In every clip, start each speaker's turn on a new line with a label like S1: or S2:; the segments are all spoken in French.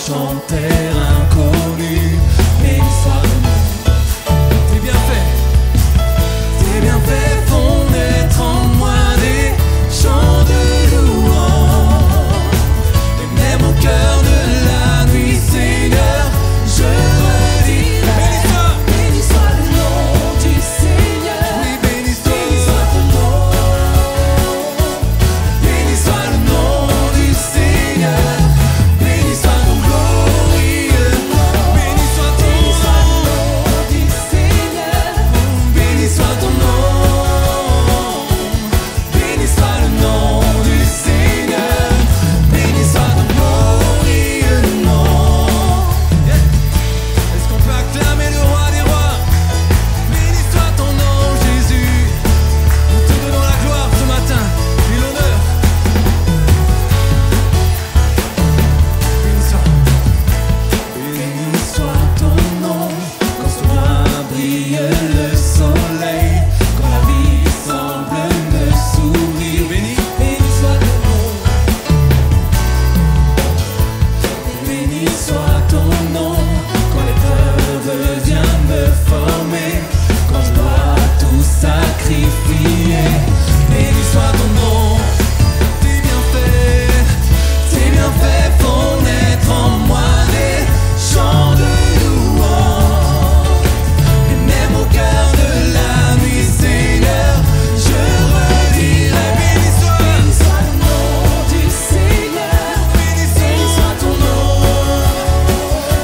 S1: champ de terre inconnu. Béni soit le nom. Tes bienfaits font naître en moi des chants de louange. Et même au cœur de la nuit, Seigneur, je redirai. Béni soit le nom du Seigneur. Oui, béni soit ton nom. Béni soit le nom du Seigneur. Béni soit ton glorieux nom. Béni soit le nom du Seigneur. Béni soit ton nom. Béni soit le nom du Seigneur. Béni soit ton glorieux nom. Est-ce qu'on peut acclamer le roi des rois? Béni soit ton nom, Jésus. Nous te donnons la gloire ce matin et l'honneur. Béni soit ton nom. Quand sur moi brille le soleil, quand la vie semble me sourire. Béni soit ton nom. Béni soit ton nom. Quand l'épreuve vient me former, quand je dois tout sacrifier. Béni soit ton nom. Tes bienfaits font naître en moi des chants de louange. Et même au cœur de la nuit, Seigneur, je redirai. Béni soit le nom du Seigneur. Béni soit ton nom.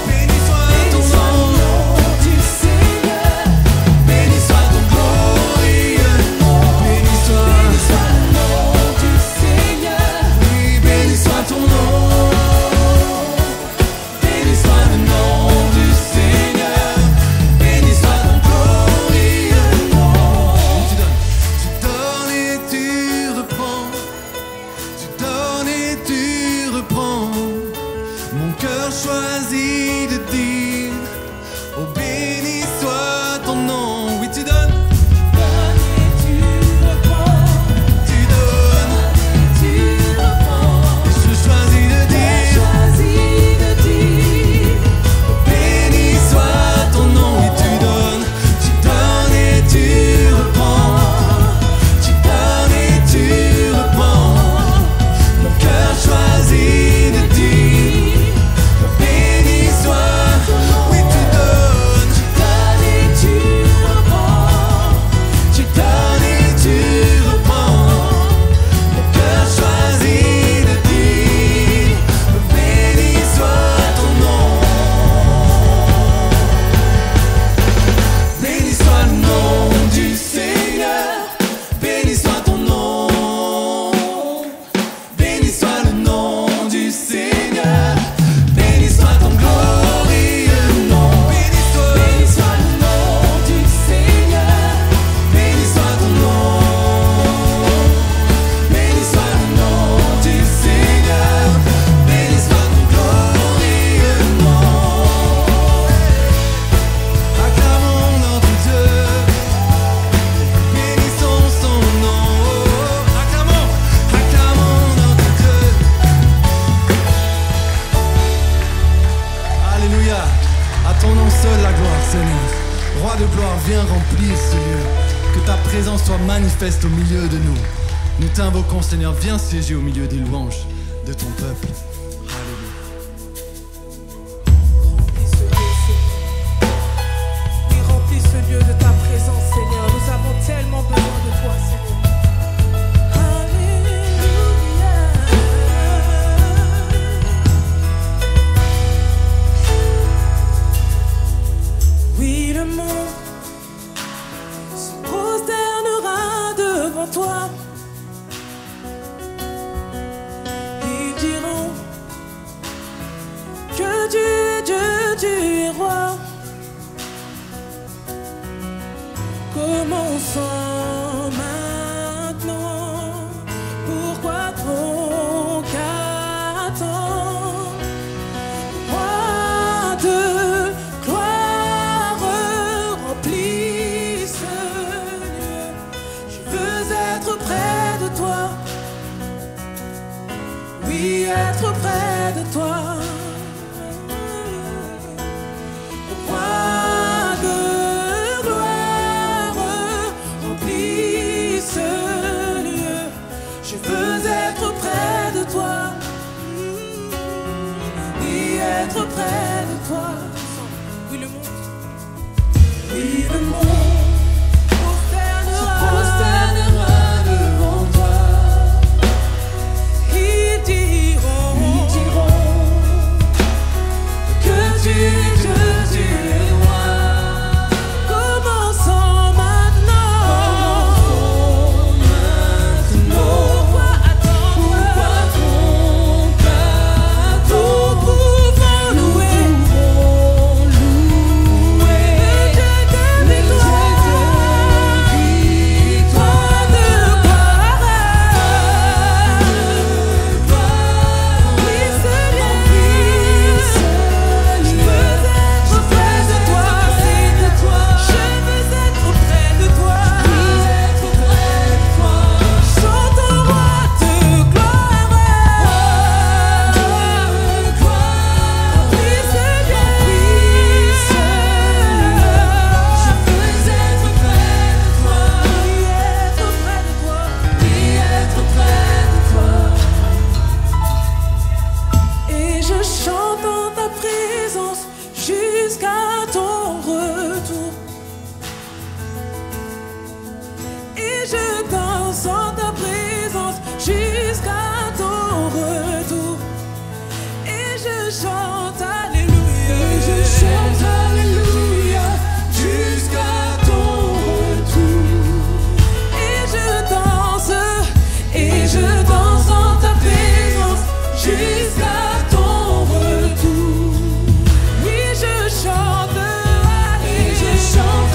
S1: Béni soit ton nom du Seigneur. Béni soit ton glorieux nom. Béni soit le nom du Seigneur. Oui, béni soit ton nom. Béni soit le nom du Seigneur. Béni soit ton glorieux nom. Tu donnes et tu reprends. Tu donnes et tu reprends. Mon cœur choisit de dire: oh, béni soit ton nom. Oui, tu donnes. Tu donnes. Je choisis de dire: béni soit ton nom. Oui, tu donnes et tu reprends. Tu donnes et tu reprends. Mon cœur choisit de dire: béni soit. Oui, tu donnes et tu reprends. Tu donnes et tu reprends. Mon cœur choisit de dire: béni soit ton nom. Béni soit le nom du Seigneur. Béni soit ton nom. Béni soit le nom du Seigneur. Béni soit ton glorieux nom. Béni soit le nom du Seigneur. Béni soit ton nom. Béni soit le nom du Seigneur. Béni soit ton glorieux nom. Acclamons notre Dieu. Bénissons son nom. Acclamons notre Dieu. Alléluia. À ton nom seul la gloire, Seigneur. Roi de gloire, viens remplir ce lieu. Que ta présence soit manifeste au milieu de nous. Nous t'invoquons, Seigneur, viens siéger au milieu des louanges de ton peuple. Alléluia.
S2: Remplis ce lieu, Seigneur. Oui, remplis ce lieu de ta présence, Seigneur. Nous avons tellement besoin de toi, Seigneur. Alléluia. Oui, le monde se prosternera devant toi. Ils diront que tu es Dieu, tu es roi. Commençons maintenant. Pourquoi donc attendre? Roi de gloire, remplis ce lieu. Je veux être près de toi. Oui, être près de toi. Je veux être près de toi. Oui, être près de toi. Oui, le monde. Oui, le monde prosternera devant toi. Ils diront que tu es Dieu, tu es roi. Commençons maintenant. Pourquoi attendre? Nous pouvons louer le Dieu de victoire. Toi de gloire. Oui, Seigneur, je veux être près de toi, c'est toi. Je veux être près de toi. Chante au roi de gloire. Oui, Seigneur, je veux être près de toi. Oui, être près de toi. Et je chante en ta présence jusqu'à ton retour. Et je danse en ta présence jusqu'à ton retour. Et je chante alléluia. Et je chante alléluia jusqu'à ton retour. Et je danse en ta présence jusqu'à ton retour. Oui, je chante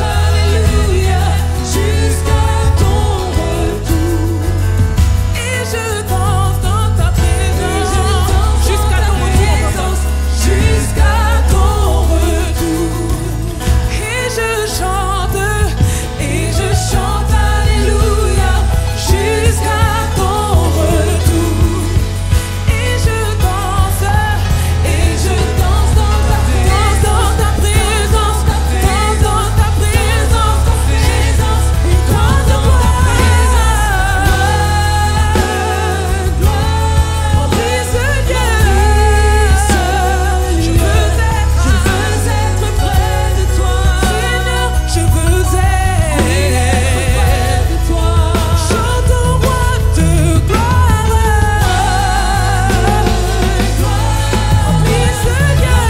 S2: alléluia jusqu'à ton retour. Et je danse dans ta présence jusqu'à ton retour. Jusqu'à ton retour. Et je chante alléluia jusqu'à ton retour. Et je danse dans ta présence, dans ta présence, dans ta présence, dans ta gloire. Oui, Seigneur, je veux être près de toi. Seigneur, je veux être près de toi. Chante au roi de gloire. Oui, Seigneur,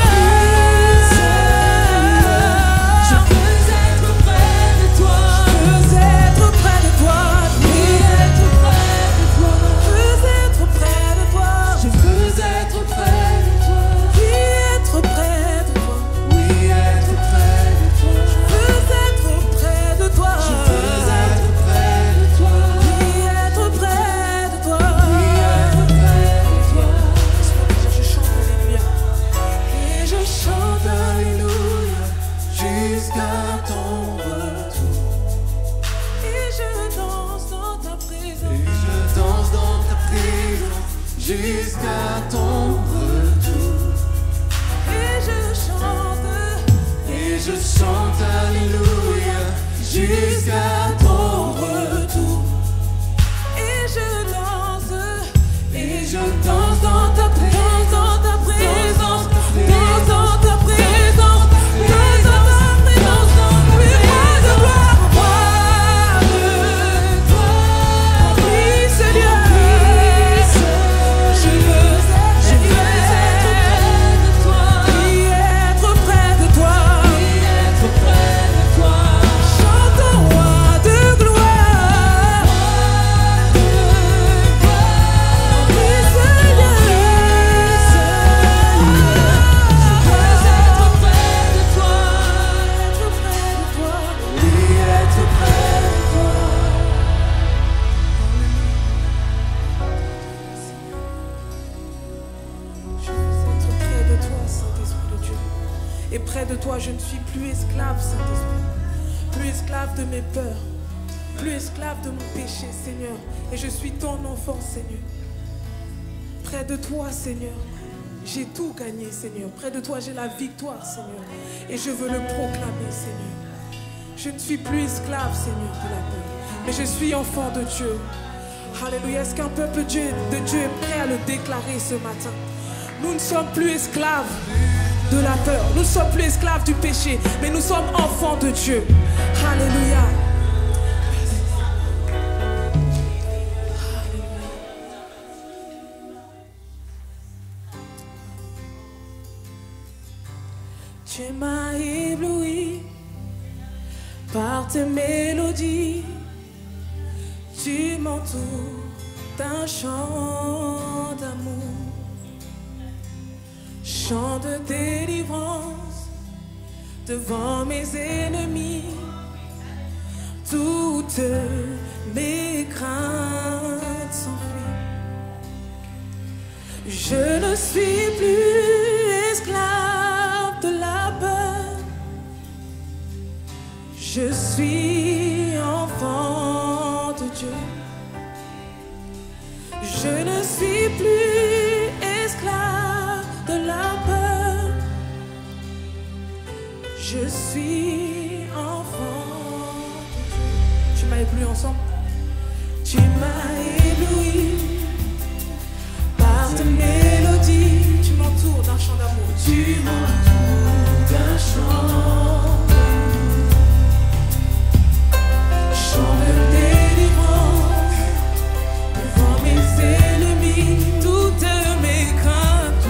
S2: je veux être près de toi. Je veux être près de toi. Oui, être près de toi. Je veux être près de toi. Je veux être près de toi. Oui, être près de toi. Oui, être près de toi. Je veux être près de toi. Je veux être près de toi. Oui, être près de toi. Oui, être près de toi. Je chante alléluia. Et je chante alléluia jusqu'à ton retour. Et je danse dans ta présence. Jusqu'à ton retour. Et je chante alléluia jusqu'à ton retour. Et je danse dans ta présence, dans ta présence, dans ta présence, dans ta présence. Oui, roi de gloire, oui, Seigneur, je veux être près de toi. Oui, être près de toi. Chante au roi de gloire. Oui, Seigneur, je veux être près de toi. Être près de toi. Oui, être près de toi. Je veux être près de toi, Saint-Esprit de Dieu. Et près de toi, je ne suis plus esclave, Saint-Esprit. Plus esclave de mes peurs. Plus esclave de mon péché, Seigneur. Et je suis ton enfant, Seigneur. Près de toi, Seigneur, j'ai tout gagné, Seigneur. Près de toi, j'ai la victoire, Seigneur. Et je veux le proclamer, Seigneur. Je ne suis plus esclave, Seigneur, de la peur. Mais je suis enfant de Dieu. Alléluia. Est-ce qu'un peuple de Dieu est prêt à le déclarer ce matin? Nous ne sommes plus esclaves de la peur. Nous ne sommes plus esclaves du péché, mais nous sommes enfants de Dieu. Alléluia. Tu m'as ébloui par tes mélodies. Tu m'entoures d'un chant d'amour, chant de délivrance devant mes ennemis. Toutes mes craintes s'enfuient. Je ne suis plus esclave de la peur. Je suis enfant de Dieu. Je ne suis plus esclave de la peur. Je suis enfant de Dieu. Tu m'as ébloui ensemble. Tu m'as ébloui par tes mélodies. Tu m'entoures d'un chant d'amour. Tu m'entoures d'un chant d'amour, chant de délivrance devant mes ennemis. Toutes mes craintes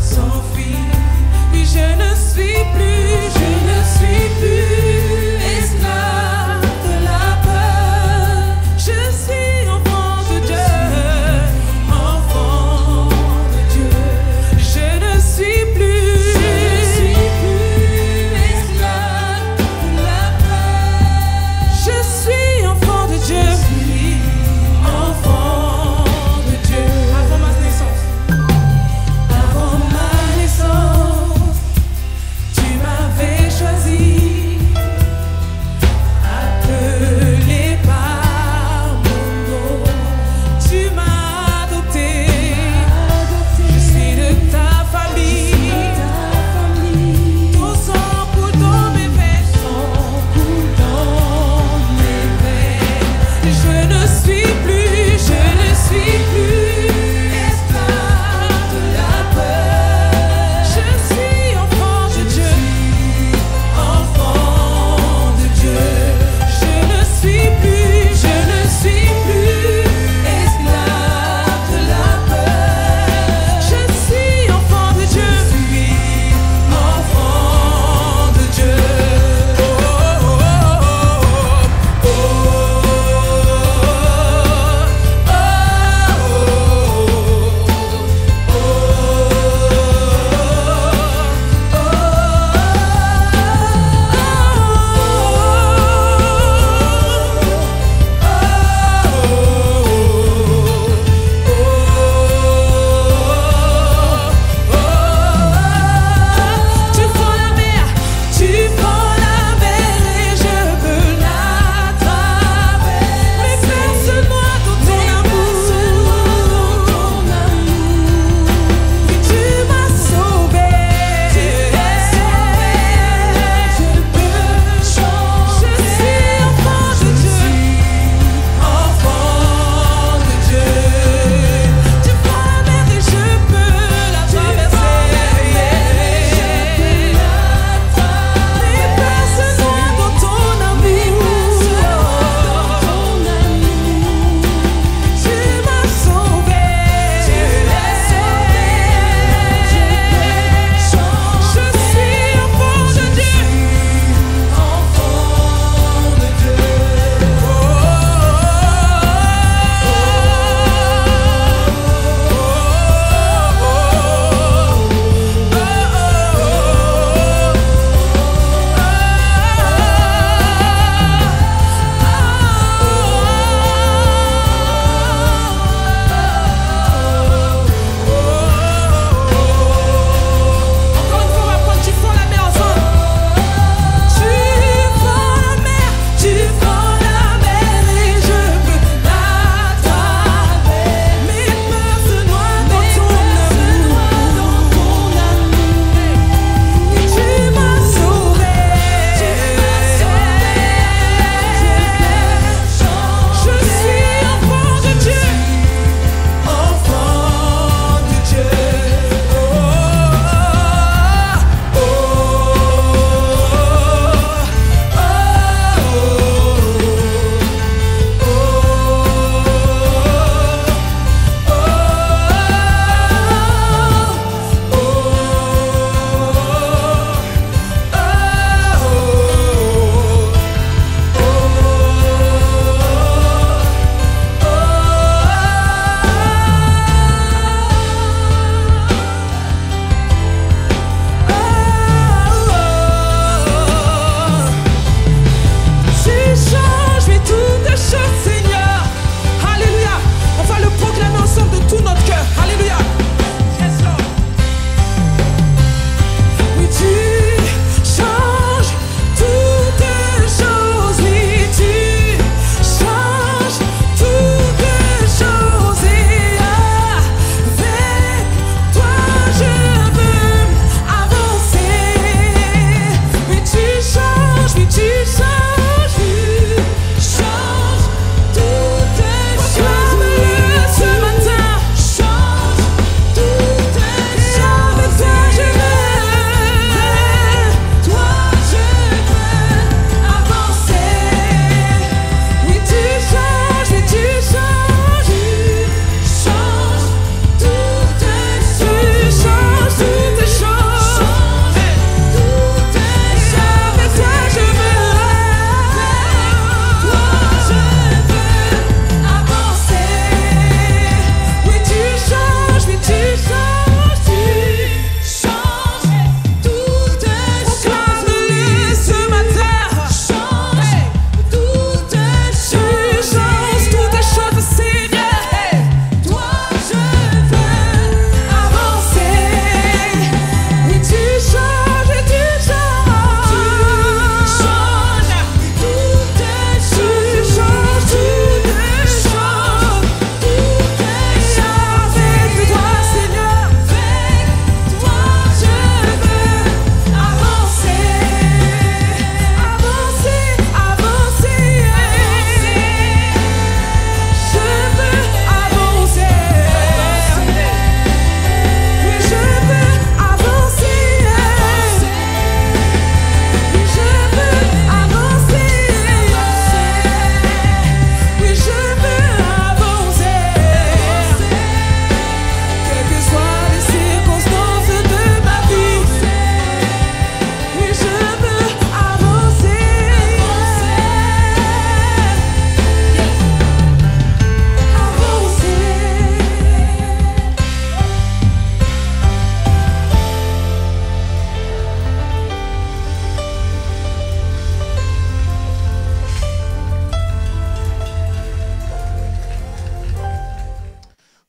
S2: s'enfuient. Oui, je ne suis plus esclave de la peur. Je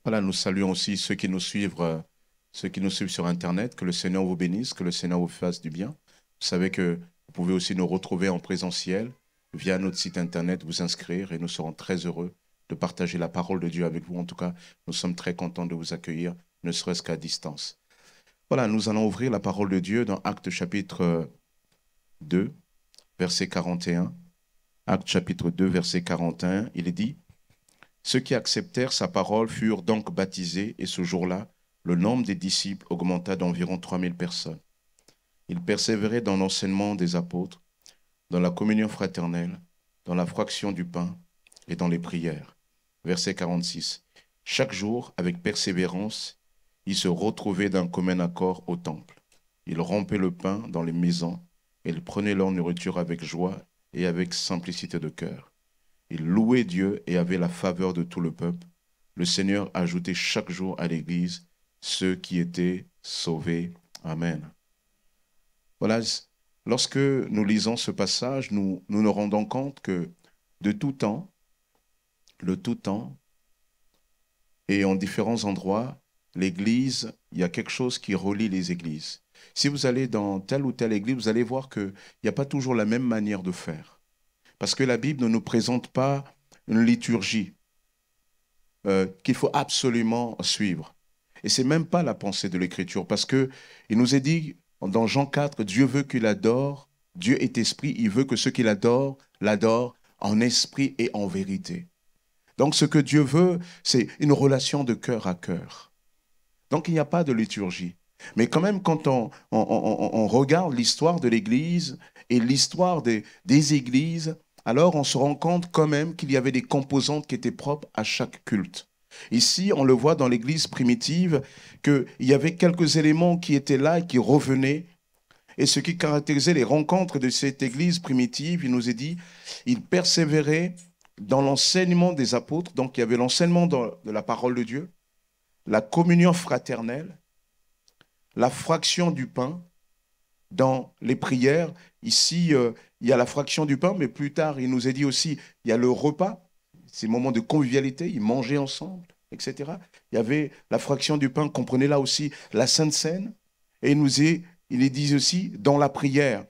S3: Voilà, nous saluons aussi ceux qui nous suivent sur Internet. Que le Seigneur vous bénisse, que le Seigneur vous fasse du bien. Vous savez que vous pouvez aussi nous retrouver en présentiel via notre site Internet, vous inscrire et nous serons très heureux de partager la parole de Dieu avec vous. En tout cas, nous sommes très contents de vous accueillir, ne serait-ce qu'à distance. Voilà, nous allons ouvrir la parole de Dieu dans Actes chapitre 2, verset 41. Actes chapitre 2, verset 41, il est dit: ceux qui acceptèrent sa parole furent donc baptisés, et ce jour-là, le nombre des disciples augmenta d'environ 3000 personnes. Ils persévéraient dans l'enseignement des apôtres, dans la communion fraternelle, dans la fraction du pain et dans les prières. Verset 46. Chaque jour, avec persévérance, ils se retrouvaient d'un commun accord au temple. Ils rompaient le pain dans les maisons et ils prenaient leur nourriture avec joie et avec simplicité de cœur. Ils louaient Dieu et avaient la faveur de tout le peuple. Le Seigneur ajoutait chaque jour à l'Église ceux qui étaient sauvés. Amen. Voilà, lorsque nous lisons ce passage, nous nous rendons compte que de tout temps, le tout temps, et en différents endroits, l'Église, il y a quelque chose qui relie les églises. Si vous allez dans telle ou telle église, vous allez voir qu'il n'y a pas toujours la même manière de faire. Parce que la Bible ne nous présente pas une liturgie qu'il faut absolument suivre. Et ce n'est même pas la pensée de l'Écriture, parce qu'il nous est dit dans Jean 4, Dieu veut qu'il adore, Dieu est esprit, il veut que ceux qui l'adorent, l'adorent en esprit et en vérité. Donc ce que Dieu veut, c'est une relation de cœur à cœur. Donc il n'y a pas de liturgie. Mais quand même, quand on regarde l'histoire de l'Église et l'histoire des églises, alors on se rend compte quand même qu'il y avait des composantes qui étaient propres à chaque culte. Ici, on le voit dans l'Église primitive, qu'il y avait quelques éléments qui étaient là et qui revenaient. Et ce qui caractérisait les rencontres de cette Église primitive, il nous est dit, ils persévéraient dans l'enseignement des apôtres. Donc il y avait l'enseignement de la parole de Dieu, la communion fraternelle, la fraction du pain, dans les prières. Ici, il y a la fraction du pain, mais plus tard, il nous est dit aussi, il y a le repas, ces moments de convivialité, ils mangeaient ensemble, etc. Il y avait la fraction du pain, comprenez là aussi la Sainte Seine, et il est dit aussi, dans la prière,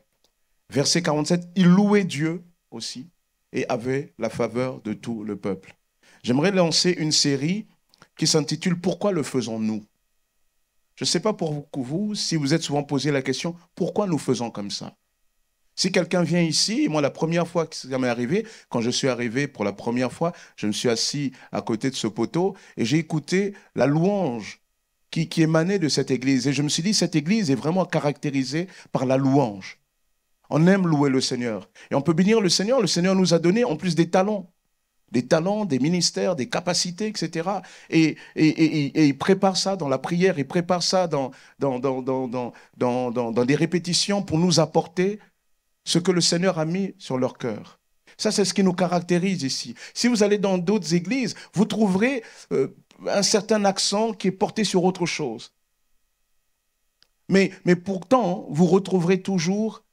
S3: verset 47, ils louaient Dieu aussi, et avaient la faveur de tout le peuple. J'aimerais lancer une série qui s'intitule « Pourquoi le faisons-nous » Je ne sais pas pour vous, si vous êtes souvent posé la question, pourquoi nous faisons comme ça? Si quelqu'un vient ici, moi la première fois que ça m'est arrivé, quand je suis arrivé pour la première fois, je me suis assis à côté de ce poteau et j'ai écouté la louange qui émanait de cette église. Et je me suis dit, cette église est vraiment caractérisée par la louange. On aime louer le Seigneur. Et on peut bénir le Seigneur nous a donné en plus des talents, des ministères, des capacités, etc. Et il prépare ça dans la prière, il prépare ça dans des répétitions pour nous apporter ce que le Seigneur a mis sur leur cœur. Ça, c'est ce qui nous caractérise ici. Si vous allez dans d'autres églises, vous trouverez un certain accent qui est porté sur autre chose. Mais pourtant, vous retrouverez toujours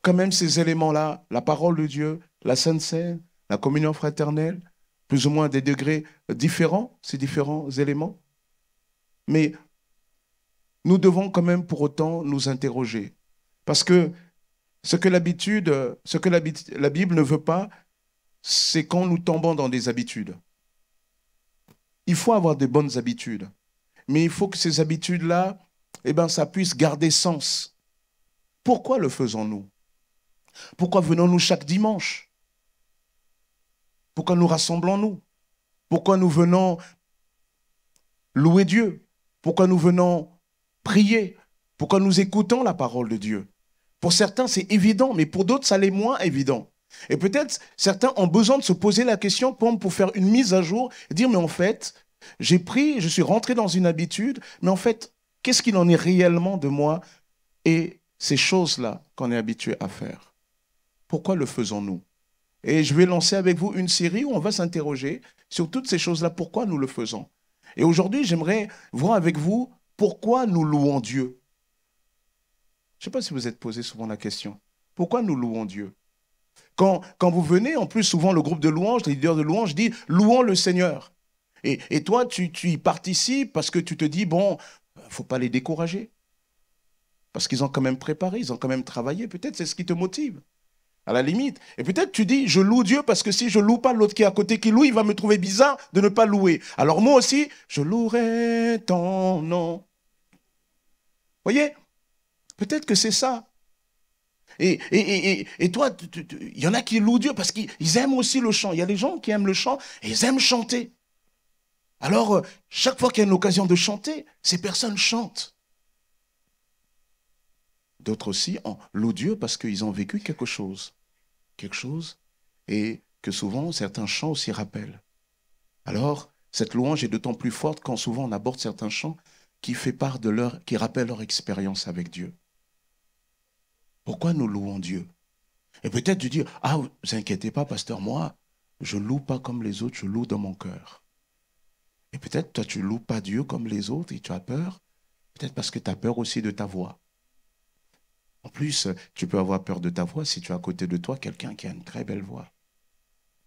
S3: quand même ces éléments-là, la parole de Dieu, la Sainte Seine, la communion fraternelle, plus ou moins à des degrés différents, ces différents éléments. Mais nous devons quand même pour autant nous interroger. Parce que ce que la Bible ne veut pas, c'est quand nous tombons dans des habitudes. Il faut avoir de bonnes habitudes. Mais il faut que ces habitudes-là, ça puisse garder sens. Pourquoi le faisons-nous? Pourquoi venons-nous chaque dimanche? Pourquoi nous rassemblons-nous? Pourquoi nous venons louer Dieu? Pourquoi nous venons prier? Pourquoi nous écoutons la parole de Dieu? Pour certains, c'est évident, mais pour d'autres, ça l'est moins évident. Et peut-être, certains ont besoin de se poser la question pour faire une mise à jour et dire, mais en fait, je suis rentré dans une habitude, mais en fait, qu'est-ce qu'il en est réellement de moi et ces choses-là qu'on est habitué à faire? Pourquoi le faisons-nous? Et je vais lancer avec vous une série où on va s'interroger sur toutes ces choses-là, pourquoi nous le faisons. Et aujourd'hui, j'aimerais voir avec vous pourquoi nous louons Dieu. Je ne sais pas si vous êtes posé souvent la question. Pourquoi nous louons Dieu? Quand vous venez, en plus, souvent le groupe de louanges, les leaders de louanges disent « Louons le Seigneur ». Et toi, tu y participes parce que tu te dis, bon, il ne faut pas les décourager. Parce qu'ils ont quand même préparé, ils ont quand même travaillé. Peut-être c'est ce qui te motive, à la limite. Et peut-être tu dis, je loue Dieu parce que si je loue pas l'autre qui est à côté qui loue, il va me trouver bizarre de ne pas louer. Alors moi aussi, je louerai ton nom. Voyez, peut-être que c'est ça. Et toi, il y en a qui louent Dieu parce qu'ils aiment aussi le chant. Il y a des gens qui aiment le chant et ils aiment chanter. Alors, chaque fois qu'il y a une occasion de chanter, ces personnes chantent. D'autres aussi louent Dieu parce qu'ils ont vécu quelque chose, et que souvent certains chants aussi rappellent. Alors, cette louange est d'autant plus forte quand souvent on aborde certains chants qui qui rappellent leur expérience avec Dieu. Pourquoi nous louons Dieu? Et peut-être tu dis, ah, vous inquiétez pas, pasteur, moi, je loue pas comme les autres, je loue dans mon cœur. Et peut-être toi, tu loues pas Dieu comme les autres et tu as peur, peut-être parce que tu as peur aussi de ta voix. En plus, tu peux avoir peur de ta voix si tu as à côté de toi quelqu'un qui a une très belle voix.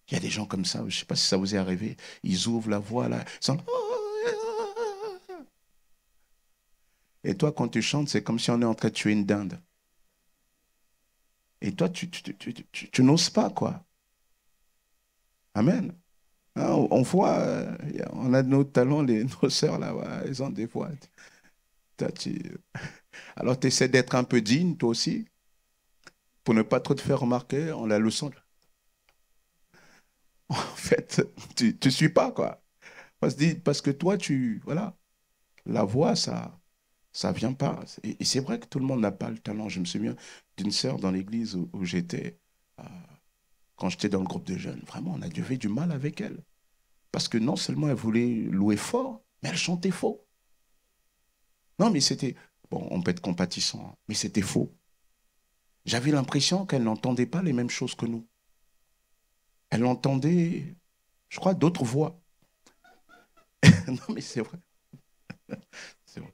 S3: Il y a des gens comme ça, je ne sais pas si ça vous est arrivé, ils ouvrent la voix là, ils sont... Et toi, quand tu chantes, c'est comme si on est en train de tuer une dinde. Et toi, tu n'oses pas, quoi. Amen. Hein, on voit, on a nos talents, nos sœurs là, ouais, elles ont des voix. Toi, alors, tu essaies d'être un peu digne, toi aussi, pour ne pas trop te faire remarquer en la leçon. En fait, tu ne suis pas, quoi. Parce que toi, voilà, la voix, ça vient pas. Et c'est vrai que tout le monde n'a pas le talent. Je me souviens d'une sœur dans l'église où j'étais, quand j'étais dans le groupe de jeunes. Vraiment, on a dû faire du mal avec elle. Parce que non seulement elle voulait louer fort, mais elle chantait faux. Non, mais c'était... Bon, on peut être compatissant, hein, mais c'était faux. J'avais l'impression qu'elle n'entendait pas les mêmes choses que nous. Elle entendait, je crois, d'autres voix. Non, mais c'est vrai. C'est vrai.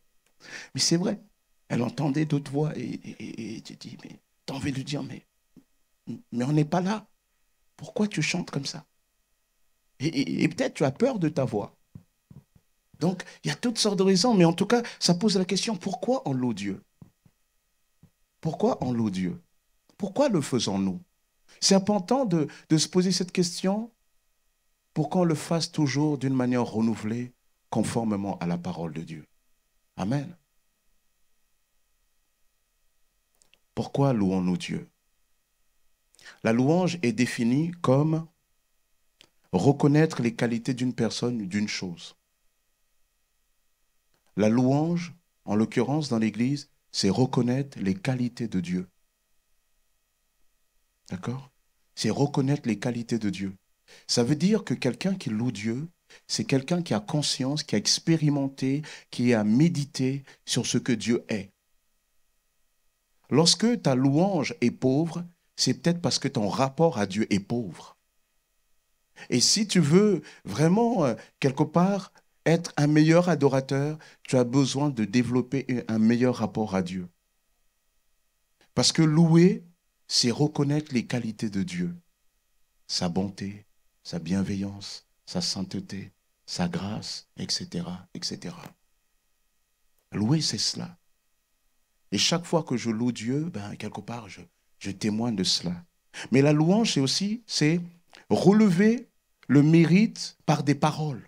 S3: Mais c'est vrai. Elle entendait d'autres voix et tu dis, mais t'as envie de lui dire, mais on n'est pas là. Pourquoi tu chantes comme ça? Et peut-être tu as peur de ta voix. Donc, il y a toutes sortes de raisons, mais en tout cas, ça pose la question, pourquoi on loue Dieu? Pourquoi on loue Dieu? Pourquoi le faisons-nous? C'est important de se poser cette question pour qu'on le fasse toujours d'une manière renouvelée, conformément à la parole de Dieu. Amen. Pourquoi louons-nous Dieu? La louange est définie comme reconnaître les qualités d'une personne ou d'une chose. La louange, en l'occurrence dans l'Église, c'est reconnaître les qualités de Dieu. D'accord? C'est reconnaître les qualités de Dieu. Ça veut dire que quelqu'un qui loue Dieu, c'est quelqu'un qui a conscience, qui a expérimenté, qui a médité sur ce que Dieu est. Lorsque ta louange est pauvre, c'est peut-être parce que ton rapport à Dieu est pauvre. Et si tu veux vraiment, quelque part, être un meilleur adorateur, tu as besoin de développer un meilleur rapport à Dieu. Parce que louer, c'est reconnaître les qualités de Dieu, sa bonté, sa bienveillance, sa sainteté, sa grâce, etc., etc. Louer, c'est cela. Et chaque fois que je loue Dieu, quelque part, je témoigne de cela. Mais la louange, c'est relever le mérite par des paroles.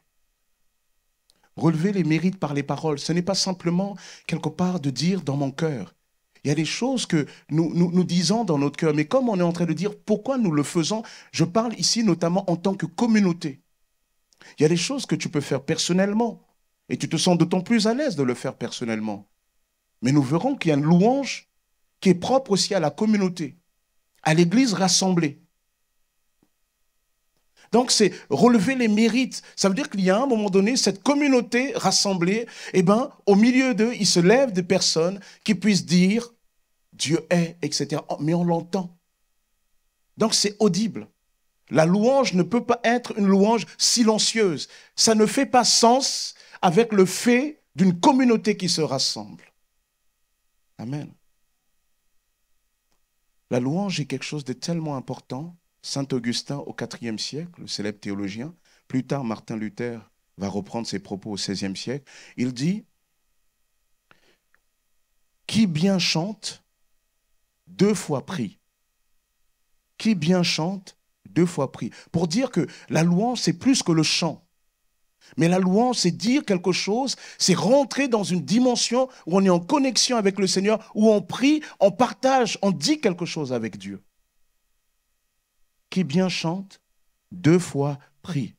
S3: Relever les mérites par les paroles. Ce n'est pas simplement, quelque part, de dire dans mon cœur. Il y a des choses que nous disons dans notre cœur, mais comme on est en train de dire pourquoi nous le faisons, je parle ici notamment en tant que communauté. Il y a des choses que tu peux faire personnellement, et tu te sens d'autant plus à l'aise de le faire personnellement. Mais nous verrons qu'il y a une louange qui est propre aussi à la communauté, à l'église rassemblée. Donc c'est relever les mérites. Ça veut dire qu'il y a à un moment donné, cette communauté rassemblée, au milieu d'eux, il se lève des personnes qui puissent dire Dieu est, etc. Mais on l'entend. Donc c'est audible. La louange ne peut pas être une louange silencieuse. Ça ne fait pas sens avec le fait d'une communauté qui se rassemble. Amen. La louange est quelque chose de tellement important. Saint Augustin, au IVe siècle, le célèbre théologien, plus tard Martin Luther, va reprendre ses propos au XVIe siècle. Il dit « Qui bien chante, 2 fois prie. Qui bien chante, 2 fois prie. » Pour dire que la louange, c'est plus que le chant. Mais la louange, c'est dire quelque chose, c'est rentrer dans une dimension où on est en connexion avec le Seigneur, où on prie, on partage, on dit quelque chose avec Dieu. Qui bien chante, 2 fois prie.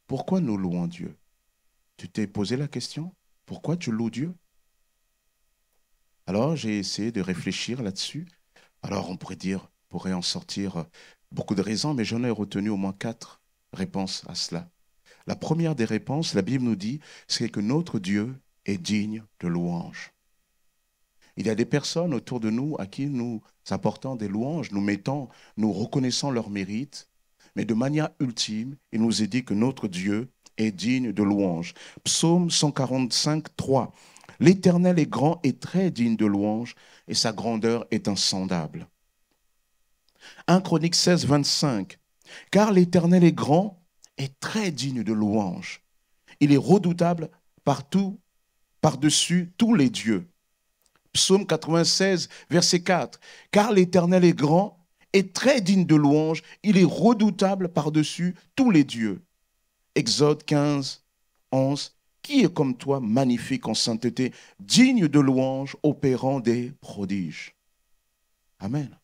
S3: Pourquoi nous louons Dieu? Tu t'es posé la question? Pourquoi tu loues Dieu? Alors, j'ai essayé de réfléchir là-dessus. Alors, on pourrait en sortir beaucoup de raisons, mais j'en ai retenu au moins 4 réponses à cela. La première des réponses, la Bible nous dit, c'est que notre Dieu est digne de louange. Il y a des personnes autour de nous à qui nous apportons des louanges, nous reconnaissons leur mérite, mais de manière ultime, il nous est dit que notre Dieu est digne de louange. Psaume 145, 3. L'Éternel est grand et très digne de louange, et sa grandeur est insondable. 1 Chroniques 16, 25. Car l'Éternel est grand et très digne de louange. Il est redoutable partout, par-dessus tous les dieux. Psaume 96, verset 4. Car l'Éternel est grand et très digne de louange. Il est redoutable par-dessus tous les dieux. Exode 15, 11. Qui est comme toi, magnifique en sainteté, digne de louange, opérant des prodiges? Amen.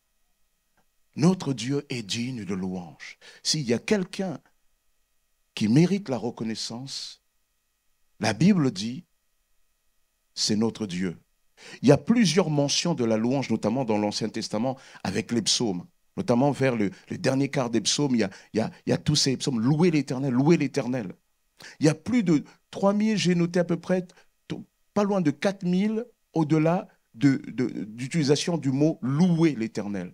S3: Notre Dieu est digne de louange. S'il y a quelqu'un qui mérite la reconnaissance, la Bible dit, c'est notre Dieu. Il y a plusieurs mentions de la louange, notamment dans l'Ancien Testament, avec les psaumes. Notamment vers le dernier quart des psaumes, il y a tous ces psaumes. Louez l'Éternel, louez l'Éternel. Il y a plus de 3000, j'ai noté à peu près, pas loin de 4000 au-delà d'utilisation du mot louer l'Éternel.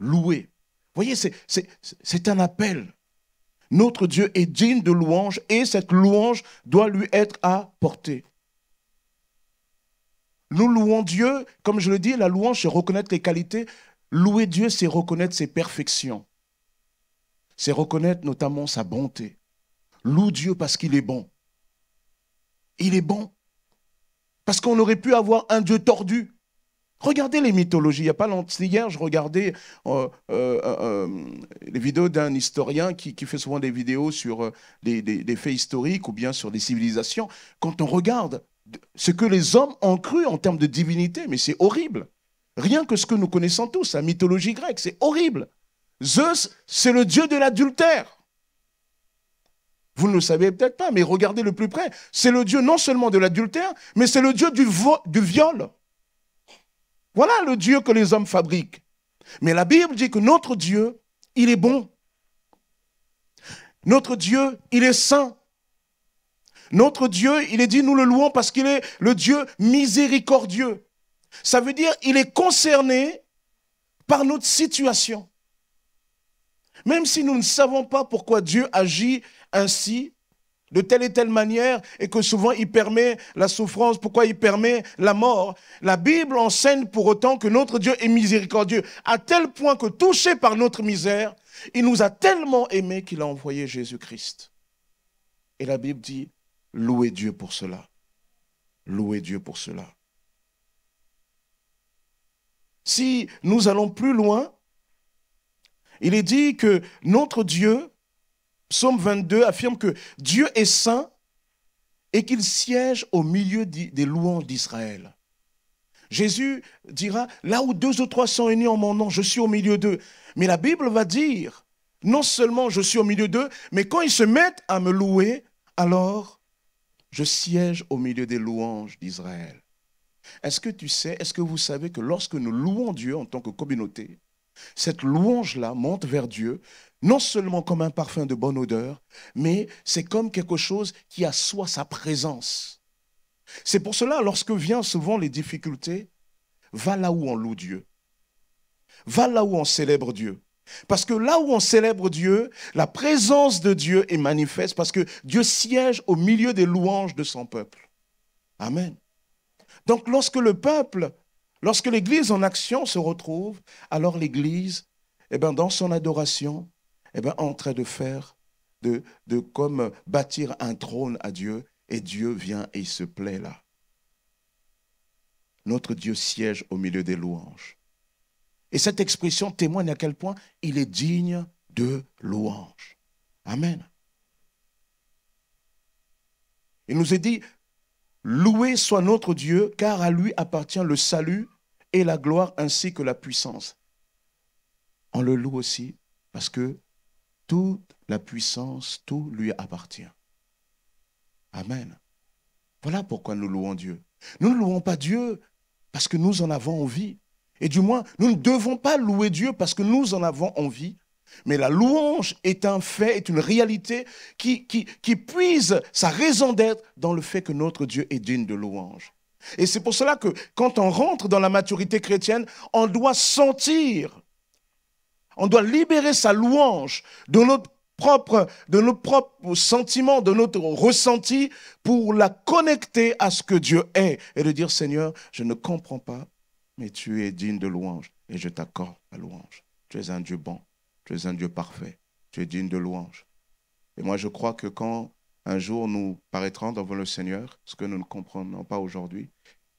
S3: Louer. Vous voyez, c'est un appel. Notre Dieu est digne de louange et cette louange doit lui être apportée. Nous louons Dieu, comme je le dis, la louange, c'est reconnaître les qualités. Louer Dieu, c'est reconnaître ses perfections. C'est reconnaître notamment sa bonté. Loue Dieu parce qu'il est bon. Il est bon. Parce qu'on aurait pu avoir un Dieu tordu. Regardez les mythologies. Il n'y a pas longtemps, hier, je regardais les vidéos d'un historien qui fait souvent des vidéos sur des faits historiques ou bien sur des civilisations. Quand on regarde ce que les hommes ont cru en termes de divinité, mais c'est horrible. Rien que ce que nous connaissons tous, la mythologie grecque, c'est horrible. Zeus, c'est le dieu de l'adultère. Vous ne le savez peut-être pas, mais regardez le plus près. C'est le dieu non seulement de l'adultère, mais c'est le dieu du viol. Voilà le Dieu que les hommes fabriquent. Mais la Bible dit que notre Dieu, il est bon. Notre Dieu, il est saint. Notre Dieu, il est dit, nous le louons parce qu'il est le Dieu miséricordieux. Ça veut dire qu'il est concerné par notre situation. Même si nous ne savons pas pourquoi Dieu agit ainsi, de telle et telle manière, et que souvent il permet la souffrance, pourquoi il permet la mort, la Bible enseigne pour autant que notre Dieu est miséricordieux, à tel point que touché par notre misère, il nous a tellement aimés qu'il a envoyé Jésus-Christ. Et la Bible dit, louez Dieu pour cela. Louez Dieu pour cela. Si nous allons plus loin, il est dit que notre Dieu, Psaume 22, affirme que Dieu est saint et qu'il siège au milieu des louanges d'Israël. Jésus dira, là où 2 ou 3 sont unis en mon nom, je suis au milieu d'eux. Mais la Bible va dire, non seulement je suis au milieu d'eux, mais quand ils se mettent à me louer, alors je siège au milieu des louanges d'Israël. Est-ce que vous savez que lorsque nous louons Dieu en tant que communauté, cette louange-là monte vers Dieu, non seulement comme un parfum de bonne odeur, mais c'est comme quelque chose qui assoit sa présence. C'est pour cela, lorsque viennent souvent les difficultés, va là où on loue Dieu. Va là où on célèbre Dieu. Parce que là où on célèbre Dieu, la présence de Dieu est manifeste parce que Dieu siège au milieu des louanges de son peuple. Amen. Donc lorsque l'Église en action se retrouve, alors l'Église, dans son adoration, eh bien, en train de faire, de comme bâtir un trône à Dieu, et Dieu vient et il se plaît là. Notre Dieu siège au milieu des louanges. Et cette expression témoigne à quel point il est digne de louange. Amen. Il nous est dit, loué soit notre Dieu, car à lui appartient le salut et la gloire ainsi que la puissance. On le loue aussi parce que toute la puissance, tout lui appartient. Amen. Voilà pourquoi nous louons Dieu. Nous ne louons pas Dieu parce que nous en avons envie. Et du moins, nous ne devons pas louer Dieu parce que nous en avons envie. Mais la louange est un fait, est une réalité qui puise sa raison d'être dans le fait que notre Dieu est digne de louange. Et c'est pour cela que quand on rentre dans la maturité chrétienne, on doit sentir, on doit libérer sa louange de notre propre sentiments, de notre ressenti pour la connecter à ce que Dieu est et de dire, Seigneur, je ne comprends pas, mais tu es digne de louange et je t'accorde la louange. Tu es un Dieu bon, tu es un Dieu parfait, tu es digne de louange. Et moi, je crois que quand un jour nous paraîtrons devant le Seigneur, ce que nous ne comprenons pas aujourd'hui,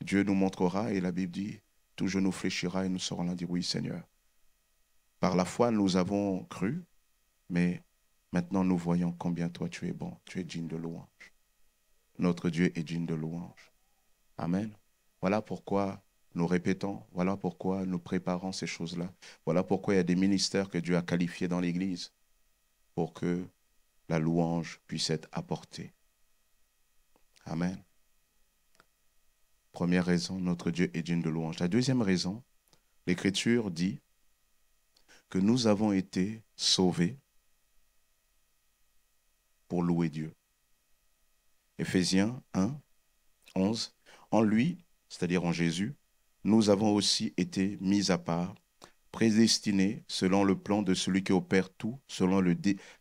S3: Dieu nous montrera et la Bible dit, tout genou fléchira et nous saurons là dire, oui Seigneur. Par la foi, nous avons cru, mais maintenant nous voyons combien toi tu es bon, tu es digne de louange. Notre Dieu est digne de louange. Amen. Voilà pourquoi nous répétons, voilà pourquoi nous préparons ces choses-là. Voilà pourquoi il y a des ministères que Dieu a qualifiés dans l'Église pour que la louange puisse être apportée. Amen. Première raison, notre Dieu est digne de louange. La deuxième raison, l'Écriture dit que nous avons été sauvés pour louer Dieu. Éphésiens 1, 11. En lui, c'est-à-dire en Jésus, nous avons aussi été mis à part, prédestinés selon le plan de celui qui opère tout, selon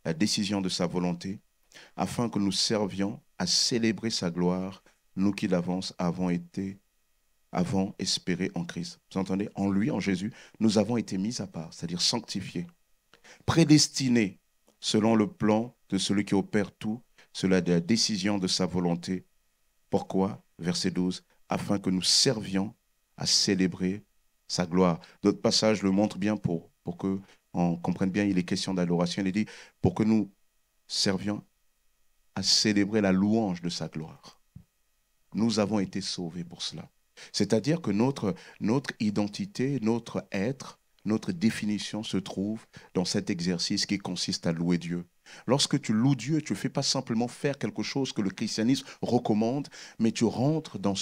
S3: la décision de sa volonté, afin que nous servions à célébrer sa gloire, nous qui d'avance avons espéré en Christ. Vous entendez? En lui, en Jésus, nous avons été mis à part, c'est-à-dire sanctifiés, prédestinés selon le plan de celui qui opère tout, selon la décision de sa volonté. Pourquoi? Verset 12, afin que nous servions à célébrer sa gloire. D'autres passages le montrent bien pour qu'on comprenne bien, il est question d'adoration. Il est dit, pour que nous servions à célébrer la louange de sa gloire. Nous avons été sauvés pour cela. C'est-à-dire que notre identité, notre être, notre définition se trouve dans cet exercice qui consiste à louer Dieu. Lorsque tu loues Dieu, tu ne fais pas simplement faire quelque chose que le christianisme recommande, mais tu rentres dans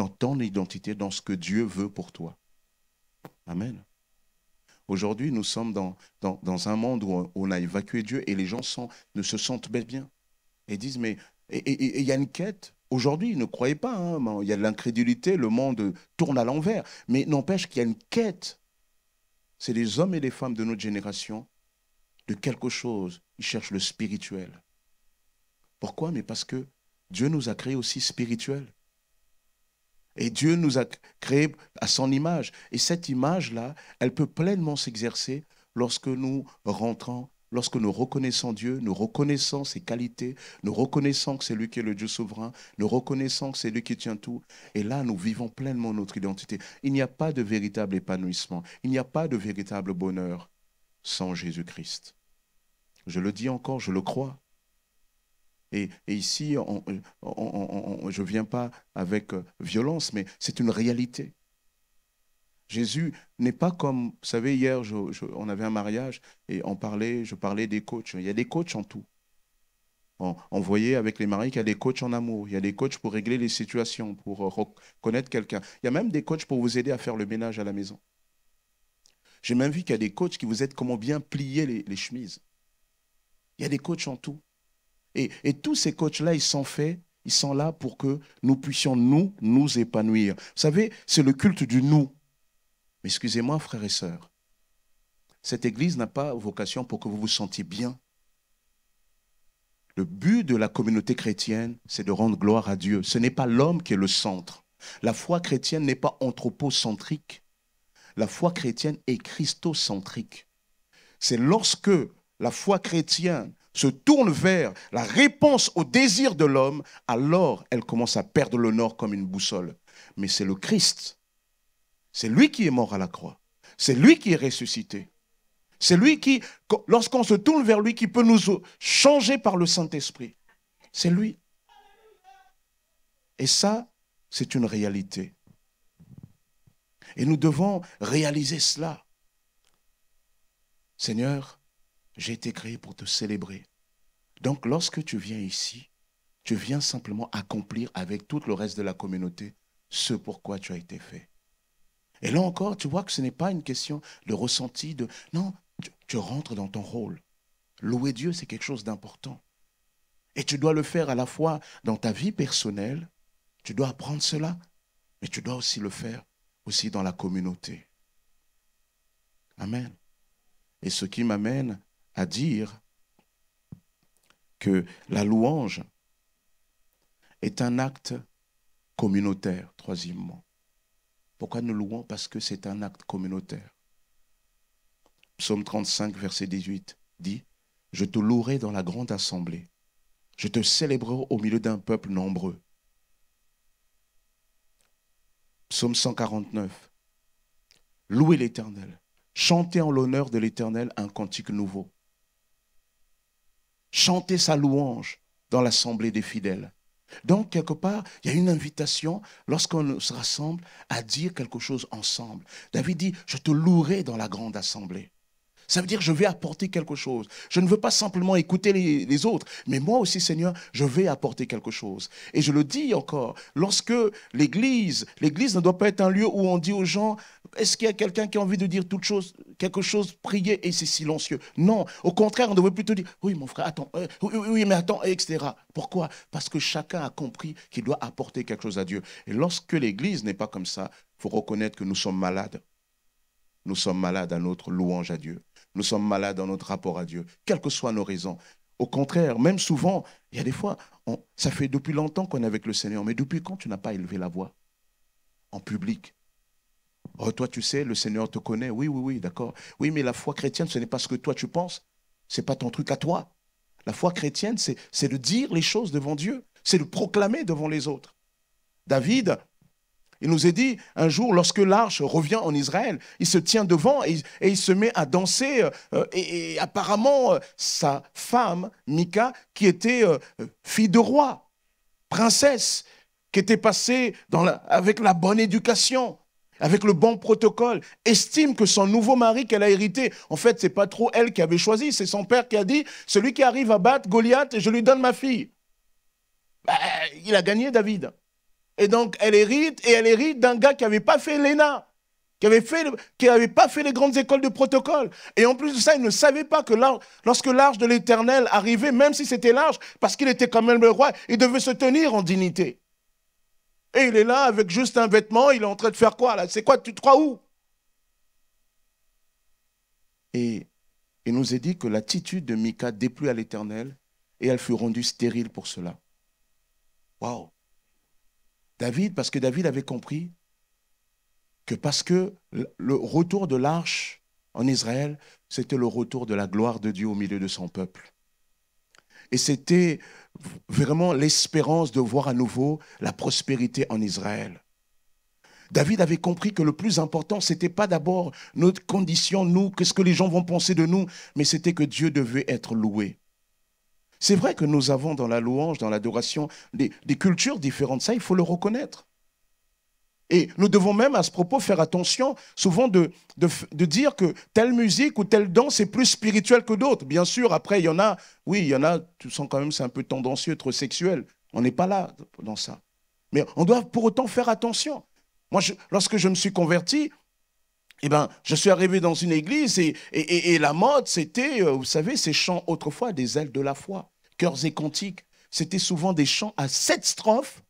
S3: ton identité, dans ce que Dieu veut pour toi. Amen. Aujourd'hui, nous sommes dans un monde où on a évacué Dieu et les gens ne se sentent pas bien. Et disent, mais il y a une quête. Aujourd'hui, ne croyez pas, hein, il y a de l'incrédulité, le monde tourne à l'envers. Mais n'empêche qu'il y a une quête. C'est les hommes et les femmes de notre génération de quelque chose. Ils cherchent le spirituel. Pourquoi? Mais parce que Dieu nous a créés aussi spirituels. Et Dieu nous a créés à son image. Et cette image-là, elle peut pleinement s'exercer lorsque nous rentrons, lorsque nous reconnaissons Dieu, nous reconnaissons ses qualités, nous reconnaissons que c'est lui qui est le Dieu souverain, nous reconnaissons que c'est lui qui tient tout. Et là, nous vivons pleinement notre identité. Il n'y a pas de véritable épanouissement, il n'y a pas de véritable bonheur sans Jésus-Christ. Je le dis encore, je le crois. Et ici, je ne viens pas avec violence, mais c'est une réalité. Jésus n'est pas comme, vous savez, hier, on avait un mariage et je parlais des coachs. Il y a des coachs en tout. On voyait avec les maris qu'il y a des coachs en amour, il y a des coachs pour régler les situations, pour reconnaître quelqu'un. Il y a même des coachs pour vous aider à faire le ménage à la maison. J'ai même vu qu'il y a des coachs qui vous aident comment bien plier les chemises. Il y a des coachs en tout. Et tous ces coachs-là, ils sont là pour que nous puissions nous épanouir. Vous savez, c'est le culte du nous. Mais excusez-moi, frères et sœurs, cette église n'a pas vocation pour que vous vous sentiez bien. Le but de la communauté chrétienne, c'est de rendre gloire à Dieu. Ce n'est pas l'homme qui est le centre. La foi chrétienne n'est pas anthropocentrique. La foi chrétienne est christocentrique. C'est lorsque la foi chrétienne se tourne vers la réponse au désir de l'homme, alors elle commence à perdre le nord comme une boussole. Mais c'est le Christ. C'est lui qui est mort à la croix. C'est lui qui est ressuscité. C'est lui qui, lorsqu'on se tourne vers lui, qui peut nous changer par le Saint-Esprit. C'est lui. Et ça, c'est une réalité. Et nous devons réaliser cela. Seigneur, j'ai été créé pour te célébrer. Donc, lorsque tu viens ici, tu viens simplement accomplir avec tout le reste de la communauté ce pourquoi tu as été fait. Et là encore, tu vois que ce n'est pas une question de ressenti, de... Non, tu rentres dans ton rôle. Louer Dieu, c'est quelque chose d'important. Et tu dois le faire à la fois dans ta vie personnelle, tu dois apprendre cela, mais tu dois aussi le faire aussi dans la communauté. Amen. Et ce qui m'amène à dire que la louange est un acte communautaire, troisièmement. Pourquoi nous louons? Parce que c'est un acte communautaire. Psaume 35, verset 18 dit « Je te louerai dans la grande assemblée. Je te célébrerai au milieu d'un peuple nombreux. » Psaume 149. « Louez l'Éternel. Chantez en l'honneur de l'Éternel un cantique nouveau. Chantez sa louange dans l'assemblée des fidèles. » Donc, quelque part, il y a une invitation, lorsqu'on se rassemble, à dire quelque chose ensemble. David dit, je te louerai dans la grande assemblée. Ça veut dire, je vais apporter quelque chose. Je ne veux pas simplement écouter les autres, mais moi aussi, Seigneur, je vais apporter quelque chose. Et je le dis encore, lorsque l'église ne doit pas être un lieu où on dit aux gens, est-ce qu'il y a quelqu'un qui a envie de dire quelque chose, prier et c'est silencieux. Non, au contraire, on devrait plutôt dire, oui, mon frère, attends, oui, mais attends, etc. Pourquoi? Parce que chacun a compris qu'il doit apporter quelque chose à Dieu. Et lorsque l'église n'est pas comme ça, il faut reconnaître que nous sommes malades. Nous sommes malades à notre louange à Dieu. Nous sommes malades dans notre rapport à Dieu, quelles que soient nos raisons. Au contraire, même souvent, il y a des fois, ça fait depuis longtemps qu'on est avec le Seigneur, mais depuis quand tu n'as pas élevé la voix en public? Oh, toi, tu sais, le Seigneur te connaît. Oui, d'accord. Oui, mais la foi chrétienne, ce n'est pas ce que toi tu penses. Ce n'est pas ton truc à toi. La foi chrétienne, c'est de dire les choses devant Dieu. C'est de proclamer devant les autres. David, il nous est dit, un jour, lorsque l'arche revient en Israël, il se tient devant et il se met à danser. Et apparemment, sa femme, Mika, qui était fille de roi, princesse, qui était passée avec la bonne éducation, avec le bon protocole, estime que son nouveau mari qu'elle a hérité, en fait, ce n'est pas trop elle qui avait choisi, c'est son père qui a dit, celui qui arrive à battre Goliath, je lui donne ma fille. Il a gagné David. Et donc, elle hérite d'un gars qui n'avait pas fait l'ENA, qui n'avait pas fait les grandes écoles de protocole. Et en plus de ça, il ne savait pas que lorsque l'arche de l'Éternel arrivait, même si c'était l'arche, parce qu'il était quand même le roi, il devait se tenir en dignité. Et il est là avec juste un vêtement, il est en train de faire quoi là? C'est quoi, tu te crois où? Et il nous est dit que l'attitude de Mika déplut à l'Éternel et elle fut rendue stérile pour cela. Waouh! David, parce que David avait compris que parce que le retour de l'arche en Israël, c'était le retour de la gloire de Dieu au milieu de son peuple. Et c'était vraiment l'espérance de voir à nouveau la prospérité en Israël. David avait compris que le plus important, ce n'était pas d'abord notre condition, nous, qu'est-ce que les gens vont penser de nous, mais c'était que Dieu devait être loué. C'est vrai que nous avons dans la louange, dans l'adoration, des cultures différentes. Ça, il faut le reconnaître. Et nous devons même à ce propos faire attention souvent de dire que telle musique ou telle danse est plus spirituelle que d'autres. Bien sûr, après, il y en a, tu sens quand même c'est un peu tendancieux, trop sexuel. On n'est pas là dans ça. Mais on doit pour autant faire attention. Moi, lorsque je me suis converti, je suis arrivé dans une église et la mode, c'était, vous savez, ces chants autrefois, des ailes de la foi, chœurs et cantiques. C'était souvent des chants à 7 strophes.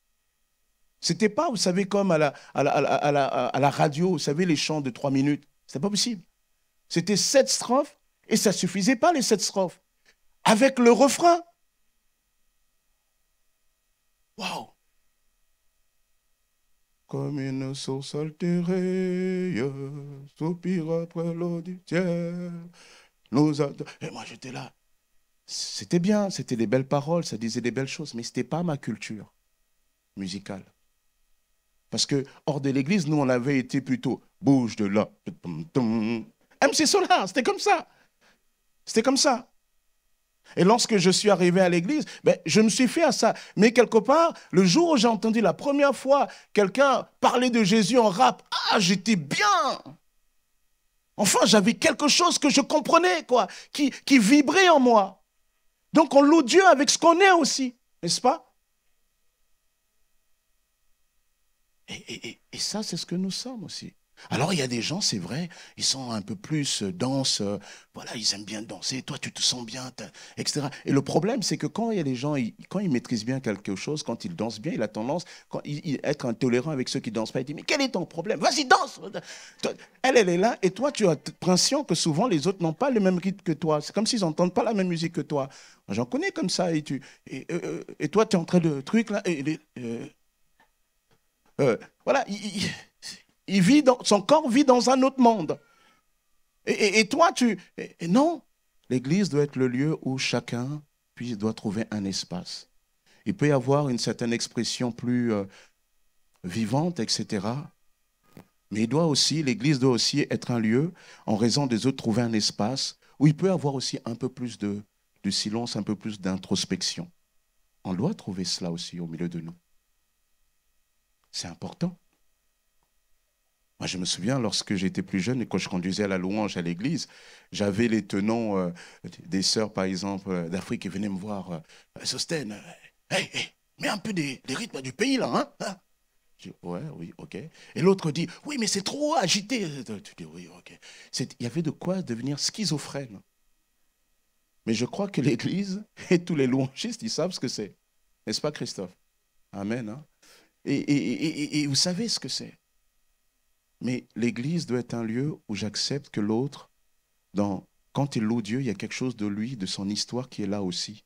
S3: C'était pas, vous savez, comme à la radio, vous savez, les chants de 3 minutes. C'était pas possible. C'était 7 strophes et ça suffisait pas, les 7 strophes. Avec le refrain. Waouh! Comme une source altérée, soupire après l'eau du ciel. Et moi, j'étais là. C'était bien, c'était des belles paroles, ça disait des belles choses, mais ce n'était pas ma culture musicale. Parce que hors de l'église, nous, on avait été plutôt bouge de là. MC Solar, c'était comme ça. C'était comme ça. Et lorsque je suis arrivé à l'église, ben, je me suis fait à ça. Mais quelque part, le jour où j'ai entendu la première fois quelqu'un parler de Jésus en rap, ah, j'étais bien. Enfin, j'avais quelque chose que je comprenais, quoi, qui vibrait en moi. Donc, on loue Dieu avec ce qu'on est aussi, n'est-ce pas? Et ça, c'est ce que nous sommes aussi. Alors, il y a des gens, c'est vrai, ils sont un peu plus danse, voilà, ils aiment bien danser, toi, tu te sens bien, etc. Et le problème, c'est que quand il y a des gens, quand ils maîtrisent bien quelque chose, quand ils dansent bien, il a tendance à être intolérant avec ceux qui ne dansent pas. Il dit, mais quel est ton problème? Vas-y, danse! Elle est là, et toi, tu as l'impression que souvent, les autres n'ont pas le même rythme que toi. C'est comme s'ils n'entendent pas la même musique que toi. J'en connais comme ça, et toi, tu es en train de truc, là, voilà, il vit son corps vit dans un autre monde. Et toi, non, l'église doit être le lieu où chacun doit trouver un espace. Il peut y avoir une certaine expression plus vivante, etc. Mais l'église doit aussi être un lieu, en raison des autres, trouver un espace où il peut y avoir aussi un peu plus de silence, un peu plus d'introspection. On doit trouver cela aussi au milieu de nous. C'est important. Moi, je me souviens, lorsque j'étais plus jeune et quand je conduisais à la louange à l'église, j'avais les tenants des sœurs, par exemple, d'Afrique qui venaient me voir. Sostène, hey, mets un peu des rythmes du pays, là, hein? Je dis, ouais, oui, ok. Et l'autre dit, oui, mais c'est trop agité. Tu dis, oui, ok. Il y avait de quoi devenir schizophrène. Mais je crois que l'église et tous les louangistes, ils savent ce que c'est. N'est-ce pas, Christophe? Amen. Hein? Et vous savez ce que c'est. Mais l'église doit être un lieu où j'accepte que l'autre, quand il loue Dieu, il y a quelque chose de lui, de son histoire qui est là aussi.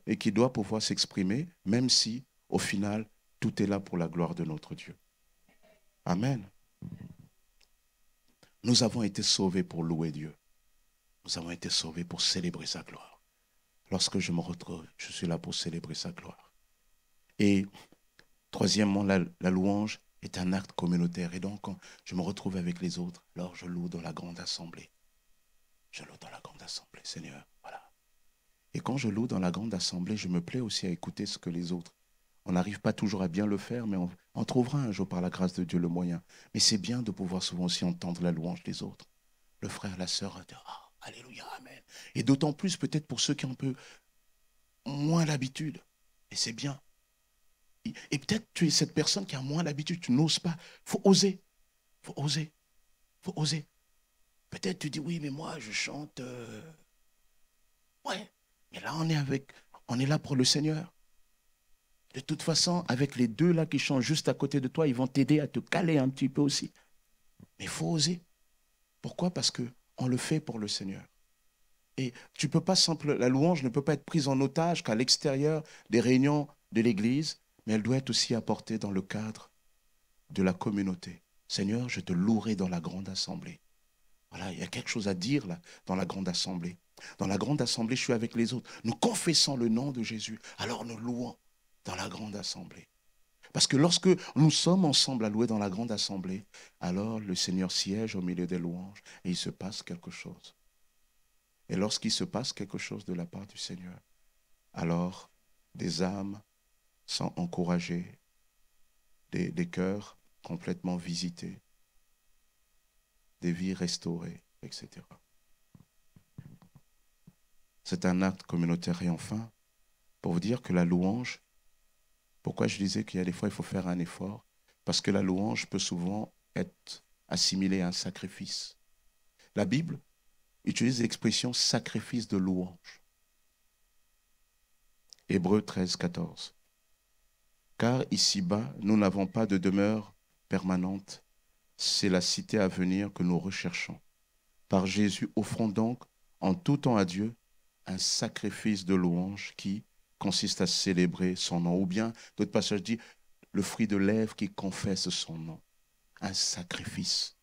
S3: Et qui doit pouvoir s'exprimer, même si, au final, tout est là pour la gloire de notre Dieu. Amen. Nous avons été sauvés pour louer Dieu. Nous avons été sauvés pour célébrer sa gloire. Lorsque je me retrouve, je suis là pour célébrer sa gloire. Et troisièmement, la louange est un acte communautaire. Et donc, quand je me retrouve avec les autres, alors je loue dans la grande assemblée. Je loue dans la grande assemblée, Seigneur. Voilà. Et quand je loue dans la grande assemblée, je me plais aussi à écouter ce que les autres. On n'arrive pas toujours à bien le faire, mais on trouvera un jour par la grâce de Dieu le moyen. Mais c'est bien de pouvoir souvent aussi entendre la louange des autres. Le frère, la sœur, oh, alléluia, amen. Et d'autant plus peut-être pour ceux qui ont un peu moins l'habitude. Et c'est bien. Et peut-être tu es cette personne qui a moins l'habitude, tu n'oses pas. Il faut oser. Il faut oser. Il faut oser. Peut-être tu dis, oui, mais moi, je chante. Ouais. Mais là, on est là pour le Seigneur. De toute façon, avec les deux là qui chantent juste à côté de toi, ils vont t'aider à te caler un petit peu aussi. Mais il faut oser. Pourquoi? Parce qu'on le fait pour le Seigneur. Et la louange ne peut pas être prise en otage qu'à l'extérieur des réunions de l'Église, mais elle doit être aussi apportée dans le cadre de la communauté. Seigneur, je te louerai dans la grande assemblée. Voilà, il y a quelque chose à dire là, dans la grande assemblée. Dans la grande assemblée, je suis avec les autres. Nous confessons le nom de Jésus, alors nous louons dans la grande assemblée. Parce que lorsque nous sommes ensemble à louer dans la grande assemblée, alors le Seigneur siège au milieu des louanges et il se passe quelque chose. Et lorsqu'il se passe quelque chose de la part du Seigneur, alors des âmes sont encouragées, des cœurs complètement visités, des vies restaurées, etc. C'est un acte communautaire. Et enfin, pour vous dire que la louange, pourquoi je disais qu'il y a des fois il faut faire un effort? Parce que la louange peut souvent être assimilée à un sacrifice. La Bible utilise l'expression sacrifice de louange. Hébreux 13, 14. Car ici-bas, nous n'avons pas de demeure permanente. C'est la cité à venir que nous recherchons. Par Jésus, offrons donc en tout temps à Dieu un sacrifice de louange qui consiste à célébrer son nom. Ou bien, d'autres passages disent, le fruit de lèvres qui confesse son nom. Un sacrifice.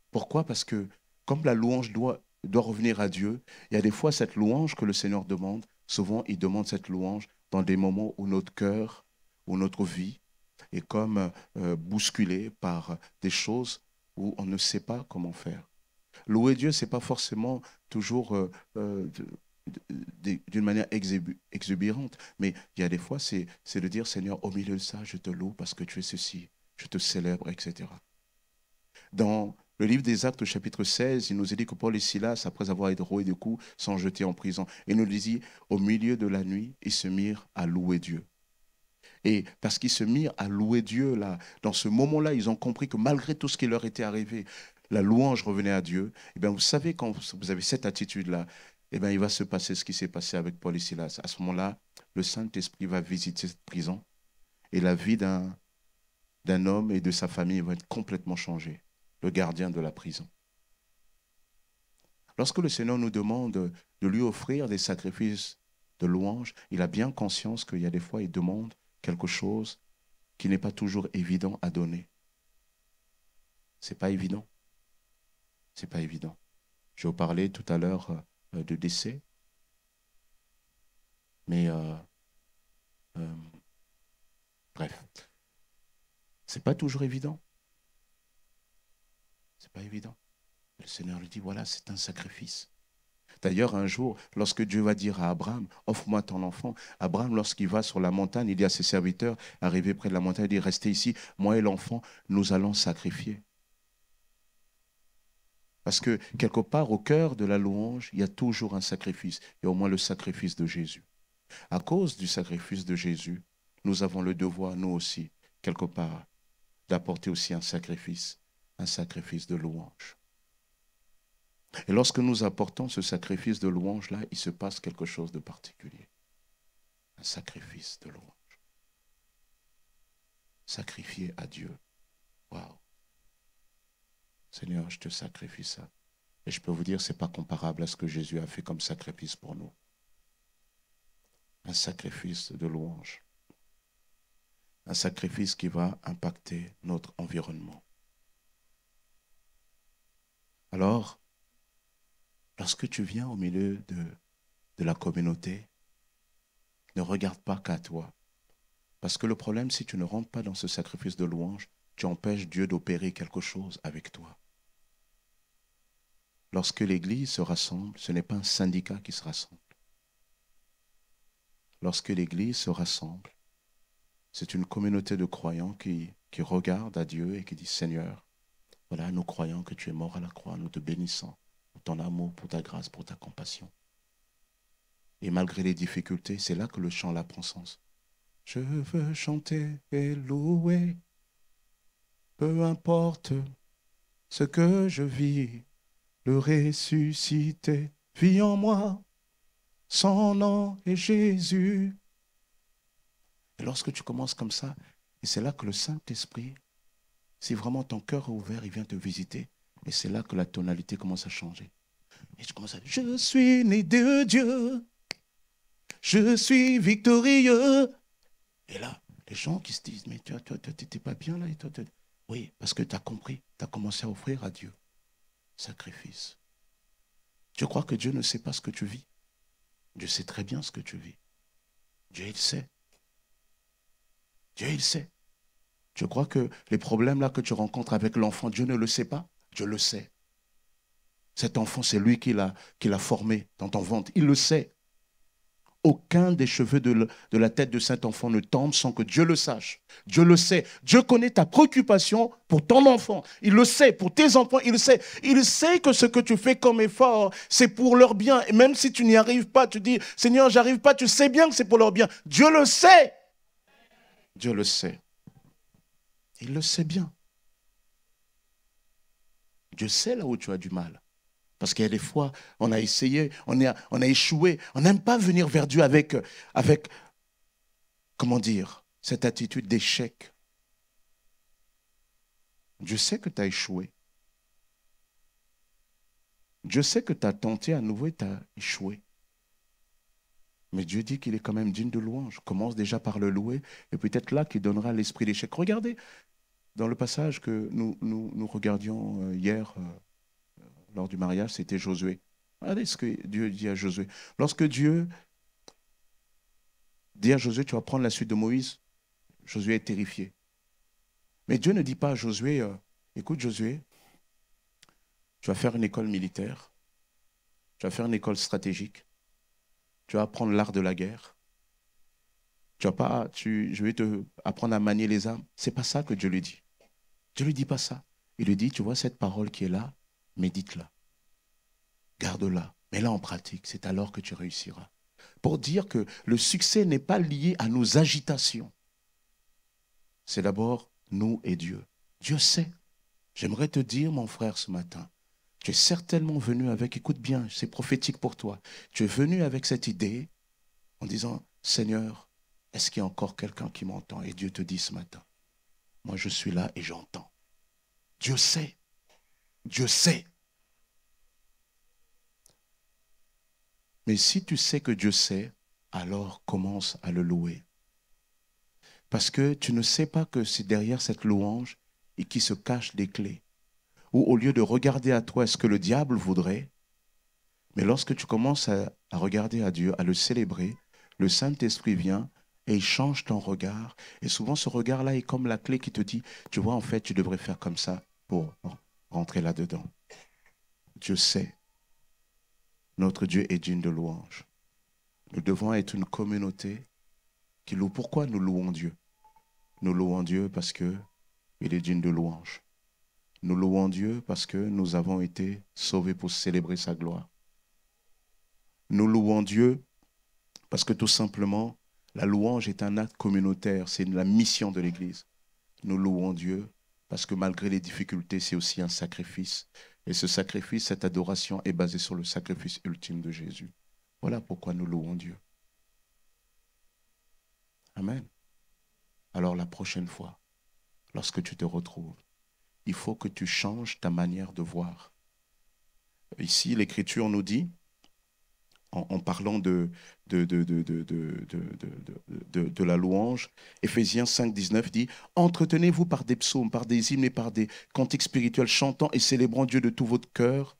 S3: Pourquoi? Parce que comme la louange doit doit revenir à Dieu. Il y a des fois cette louange que le Seigneur demande. Souvent, il demande cette louange dans des moments où notre cœur, où notre vie est comme bousculée par des choses où on ne sait pas comment faire. Louer Dieu, ce n'est pas forcément toujours d'une manière exubérante, mais il y a des fois, c'est de dire, Seigneur, au milieu de ça, je te loue parce que tu es ceci, je te célèbre, etc. Dans le livre des Actes, au chapitre 16, il nous est dit que Paul et Silas, après avoir été roués de coups, sont jetés en prison. Et il nous dit, au milieu de la nuit, ils se mirent à louer Dieu. Et parce qu'ils se mirent à louer Dieu, là, dans ce moment-là, ils ont compris que malgré tout ce qui leur était arrivé, la louange revenait à Dieu. Et bien, vous savez, quand vous avez cette attitude-là, eh bien, il va se passer ce qui s'est passé avec Paul et Silas. À ce moment-là, le Saint-Esprit va visiter cette prison et la vie d'un homme et de sa famille va être complètement changée. Le gardien de la prison. Lorsque le Seigneur nous demande de lui offrir des sacrifices de louange, il a bien conscience qu'il y a des fois, il demande quelque chose qui n'est pas toujours évident à donner. Ce n'est pas évident. Ce n'est pas évident. Je vous parlais tout à l'heure de décès. Mais, bref, ce n'est pas toujours évident. Ce n'est pas évident. Le Seigneur lui dit, voilà, c'est un sacrifice. D'ailleurs, un jour, lorsque Dieu va dire à Abraham, offre-moi ton enfant, Abraham, lorsqu'il va sur la montagne, il dit à ses serviteurs, arrivé près de la montagne, il dit, restez ici, moi et l'enfant, nous allons sacrifier. Parce que quelque part, au cœur de la louange, il y a toujours un sacrifice. Il y a au moins le sacrifice de Jésus. À cause du sacrifice de Jésus, nous avons le devoir, nous aussi, quelque part, d'apporter aussi un sacrifice de louange. Et lorsque nous apportons ce sacrifice de louange-là, il se passe quelque chose de particulier. Un sacrifice de louange. Sacrifier à Dieu. Waouh. Seigneur, je te sacrifie ça. Et je peux vous dire, ce n'est pas comparable à ce que Jésus a fait comme sacrifice pour nous. Un sacrifice de louange. Un sacrifice qui va impacter notre environnement. Alors, lorsque tu viens au milieu de la communauté, ne regarde pas qu'à toi. Parce que le problème, si tu ne rentres pas dans ce sacrifice de louange, tu empêches Dieu d'opérer quelque chose avec toi. Lorsque l'Église se rassemble, ce n'est pas un syndicat qui se rassemble. Lorsque l'Église se rassemble, c'est une communauté de croyants qui regarde à Dieu et qui dit, Seigneur, voilà, nous croyons que tu es mort à la croix, nous te bénissons pour ton amour, pour ta grâce, pour ta compassion. Et malgré les difficultés, c'est là que le chant là prend sens. Je veux chanter et louer, peu importe ce que je vis, le ressuscité vit en moi, son nom est Jésus. Et lorsque tu commences comme ça, et c'est là que le Saint-Esprit, si vraiment ton cœur est ouvert, il vient te visiter. Et c'est là que la tonalité commence à changer. Et tu commences à dire, je suis né de Dieu, je suis victorieux. Et là, les gens qui se disent, mais toi, tu n'étais pas bien là. Et toi, oui, parce que tu as compris, tu as commencé à offrir à Dieu sacrifice. Tu crois que Dieu ne sait pas ce que tu vis? Dieu sait très bien ce que tu vis. Dieu, il sait. Dieu, il sait. Tu crois que les problèmes là que tu rencontres avec l'enfant, Dieu ne le sait pas? Dieu le sait. Cet enfant, c'est lui qui l'a formé dans ton ventre. Il le sait. Aucun des cheveux de la tête de cet enfant ne tombe sans que Dieu le sache. Dieu le sait. Dieu connaît ta préoccupation pour ton enfant. Il le sait. Pour tes enfants, il le sait. Il sait que ce que tu fais comme effort, c'est pour leur bien. Et même si tu n'y arrives pas, tu dis, Seigneur, j'arrive pas, tu sais bien que c'est pour leur bien. Dieu le sait. Dieu le sait. Il le sait bien. Dieu sait là où tu as du mal. Parce qu'il y a des fois, on a essayé, on a échoué. On n'aime pas venir vers Dieu avec, comment dire, cette attitude d'échec. Dieu sait que tu as échoué. Dieu sait que tu as tenté à nouveau et tu as échoué. Mais Dieu dit qu'il est quand même digne de louange. Commence déjà par le louer et peut-être là qu'il donnera l'esprit d'échec. Regardez, dans le passage que nous regardions hier, lors du mariage, c'était Josué. Regardez ce que Dieu dit à Josué. Lorsque Dieu dit à Josué, tu vas prendre la suite de Moïse, Josué est terrifié. Mais Dieu ne dit pas à Josué, écoute Josué, tu vas faire une école militaire, tu vas faire une école stratégique, tu vas apprendre l'art de la guerre, je vais te apprendre à manier les armes. Ce n'est pas ça que Dieu lui dit. Dieu ne lui dit pas ça. Il lui dit, tu vois cette parole qui est là, médite-la, garde-la, mets-la en pratique, c'est alors que tu réussiras. Pour dire que le succès n'est pas lié à nos agitations. C'est d'abord nous et Dieu. Dieu sait. J'aimerais te dire, mon frère, ce matin, tu es certainement venu avec, écoute bien, c'est prophétique pour toi, tu es venu avec cette idée en disant, Seigneur, est-ce qu'il y a encore quelqu'un qui m'entend? Et Dieu te dit ce matin, moi je suis là et j'entends. Dieu sait. Dieu sait. Mais si tu sais que Dieu sait, alors commence à le louer. Parce que tu ne sais pas que c'est derrière cette louange et qui se cachent des clés. Ou au lieu de regarder à toi ce que le diable voudrait, mais lorsque tu commences à regarder à Dieu, à le célébrer, le Saint-Esprit vient et il change ton regard. Et souvent ce regard-là est comme la clé qui te dit, tu vois, en fait, tu devrais faire comme ça pour rentrer là-dedans. Dieu sait. Notre Dieu est digne de louange. Nous devons être une communauté qui loue. Pourquoi nous louons Dieu? Nous louons Dieu parce qu'il est digne de louange. Nous louons Dieu parce que nous avons été sauvés pour célébrer sa gloire. Nous louons Dieu parce que tout simplement, la louange est un acte communautaire, c'est la mission de l'Église. Nous louons Dieu parce que malgré les difficultés, c'est aussi un sacrifice. Et ce sacrifice, cette adoration est basée sur le sacrifice ultime de Jésus. Voilà pourquoi nous louons Dieu. Amen. Alors la prochaine fois, lorsque tu te retrouves, il faut que tu changes ta manière de voir. Ici, l'Écriture nous dit, en parlant de la louange, Éphésiens 5, 19 dit « Entretenez-vous par des psaumes, par des hymnes et par des cantiques spirituels, chantant et célébrant Dieu de tout votre cœur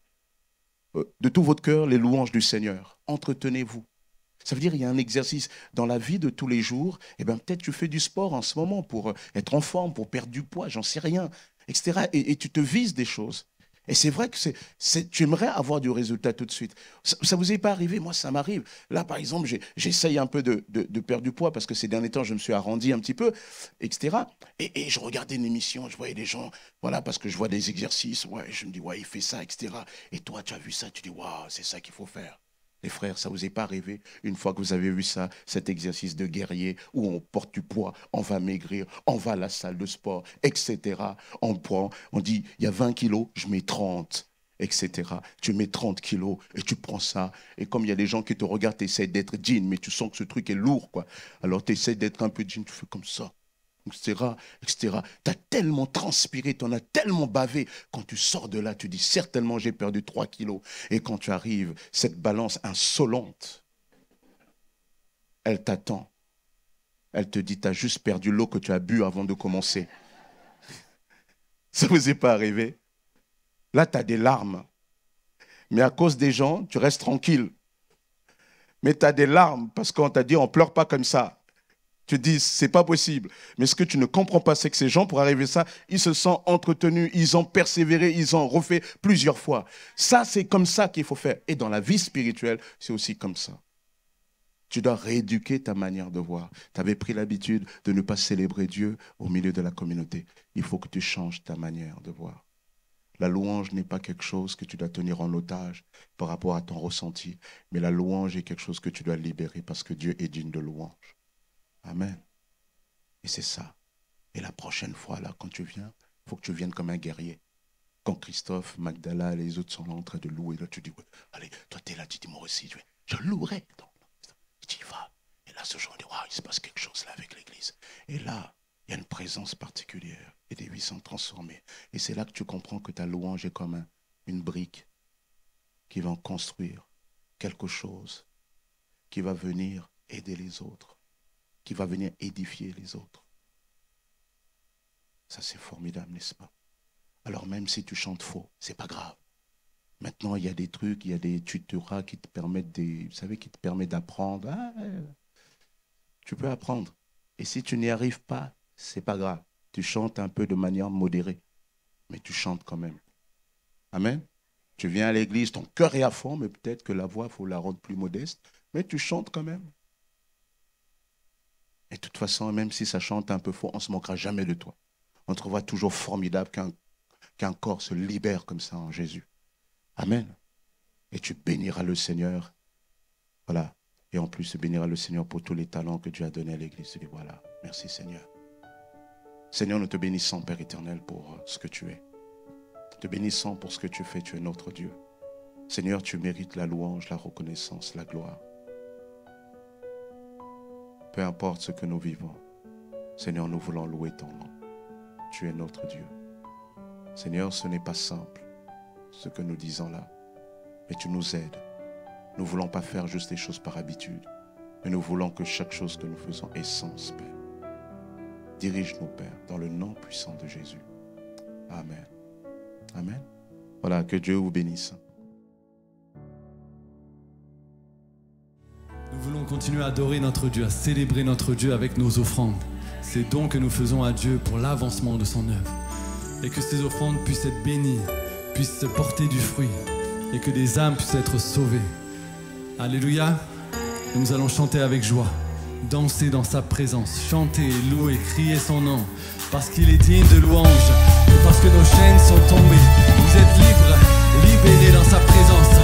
S3: les louanges du Seigneur. Entretenez-vous. » Ça veut dire qu'il y a un exercice dans la vie de tous les jours. Eh bien, peut-être tu fais du sport en ce moment pour être en forme, pour perdre du poids, j'en sais rien, etc. Et tu te vises des choses. Et c'est vrai que tu aimerais avoir du résultat tout de suite. Ça vous est pas arrivé? Moi, ça m'arrive. Là, par exemple, j'essaye un peu de perdre du poids parce que ces derniers temps, je me suis arrondi un petit peu, etc. Et je regardais une émission, je voyais des gens, voilà, parce que je vois des exercices, ouais, je me dis, ouais, il fait ça, etc. Et toi, tu as vu ça, tu dis, waouh, c'est ça qu'il faut faire. Les frères, ça ne vous est pas arrivé une fois que vous avez vu ça, cet exercice de guerrier où on porte du poids, on va maigrir, on va à la salle de sport, etc. On dit, il y a 20 kilos, je mets 30, etc. Tu mets 30 kilos et tu prends ça. Et comme il y a des gens qui te regardent, tu essaies d'être digne, mais tu sens que ce truc est lourd, quoi. Alors tu essaies d'être un peu digne, tu fais comme ça. Etc., etc. Tu as tellement transpiré, tu en as tellement bavé. Quand tu sors de là, tu dis certainement j'ai perdu 3 kilos. Et quand tu arrives, cette balance insolente, elle t'attend. Elle te dit, tu as juste perdu l'eau que tu as bu avant de commencer. Ça ne vous est pas arrivé? Là, tu as des larmes. Mais à cause des gens, tu restes tranquille. Mais tu as des larmes parce qu'on t'a dit, on ne pleure pas comme ça. Tu te dis, c'est pas possible. Mais ce que tu ne comprends pas, c'est que ces gens, pour arriver à ça, ils se sont entretenus, ils ont persévéré, ils ont refait plusieurs fois. Ça, c'est comme ça qu'il faut faire. Et dans la vie spirituelle, c'est aussi comme ça. Tu dois rééduquer ta manière de voir. Tu avais pris l'habitude de ne pas célébrer Dieu au milieu de la communauté. Il faut que tu changes ta manière de voir. La louange n'est pas quelque chose que tu dois tenir en otage par rapport à ton ressenti. Mais la louange est quelque chose que tu dois libérer parce que Dieu est digne de louange. Amen. Et c'est ça. Et la prochaine fois, là, quand tu viens, il faut que tu viennes comme un guerrier. Quand Christophe, Magdala et les autres sont là en train de louer, là, tu dis, ouais, allez, toi, t'es là, tu dis, moi aussi, je louerai. Tu y vas. Et là, ce jour, on dit, waouh, il se passe quelque chose là avec l'église. Et là, il y a une présence particulière et des vies sont transformées. Et c'est là que tu comprends que ta louange est comme une brique qui va construire quelque chose qui va venir aider les autres, qui va venir édifier les autres. Ça, c'est formidable, n'est-ce pas? Alors même si tu chantes faux, c'est pas grave. Maintenant, il y a des trucs, il y a des tutorats qui te permettent vous savez, qui te permettent d'apprendre. Ah, tu peux apprendre. Et si tu n'y arrives pas, c'est pas grave. Tu chantes un peu de manière modérée, mais tu chantes quand même. Amen. Tu viens à l'église, ton cœur est à fond, mais peut-être que la voix, il faut la rendre plus modeste, mais tu chantes quand même. Et de toute façon, même si ça chante un peu fort, on ne se moquera jamais de toi. On te voit toujours formidable qu'un corps se libère comme ça en Jésus. Amen. Et tu béniras le Seigneur. Voilà. Et en plus, tu béniras le Seigneur pour tous les talents que Dieu a donnés à l'église. Et voilà. Merci Seigneur. Seigneur, nous te bénissons, Père éternel, pour ce que tu es. Te bénissons pour ce que tu fais. Tu es notre Dieu. Seigneur, tu mérites la louange, la reconnaissance, la gloire. Peu importe ce que nous vivons, Seigneur, nous voulons louer ton nom. Tu es notre Dieu. Seigneur, ce n'est pas simple, ce que nous disons là, mais tu nous aides. Nous ne voulons pas faire juste des choses par habitude, mais nous voulons que chaque chose que nous faisons ait sens, Père. Dirige-nous, Père, dans le nom puissant de Jésus. Amen. Amen. Voilà, que Dieu vous bénisse.
S4: Nous voulons continuer à adorer notre Dieu, à célébrer notre Dieu avec nos offrandes. Ces dons que nous faisons à Dieu pour l'avancement de son œuvre. Et que ces offrandes puissent être bénies, puissent porter du fruit. Et que des âmes puissent être sauvées. Alléluia. Et nous allons chanter avec joie, danser dans sa présence, chanter, louer, crier son nom. Parce qu'il est digne de louange. Et parce que nos chaînes sont tombées. Vous êtes libres, libérés dans sa présence.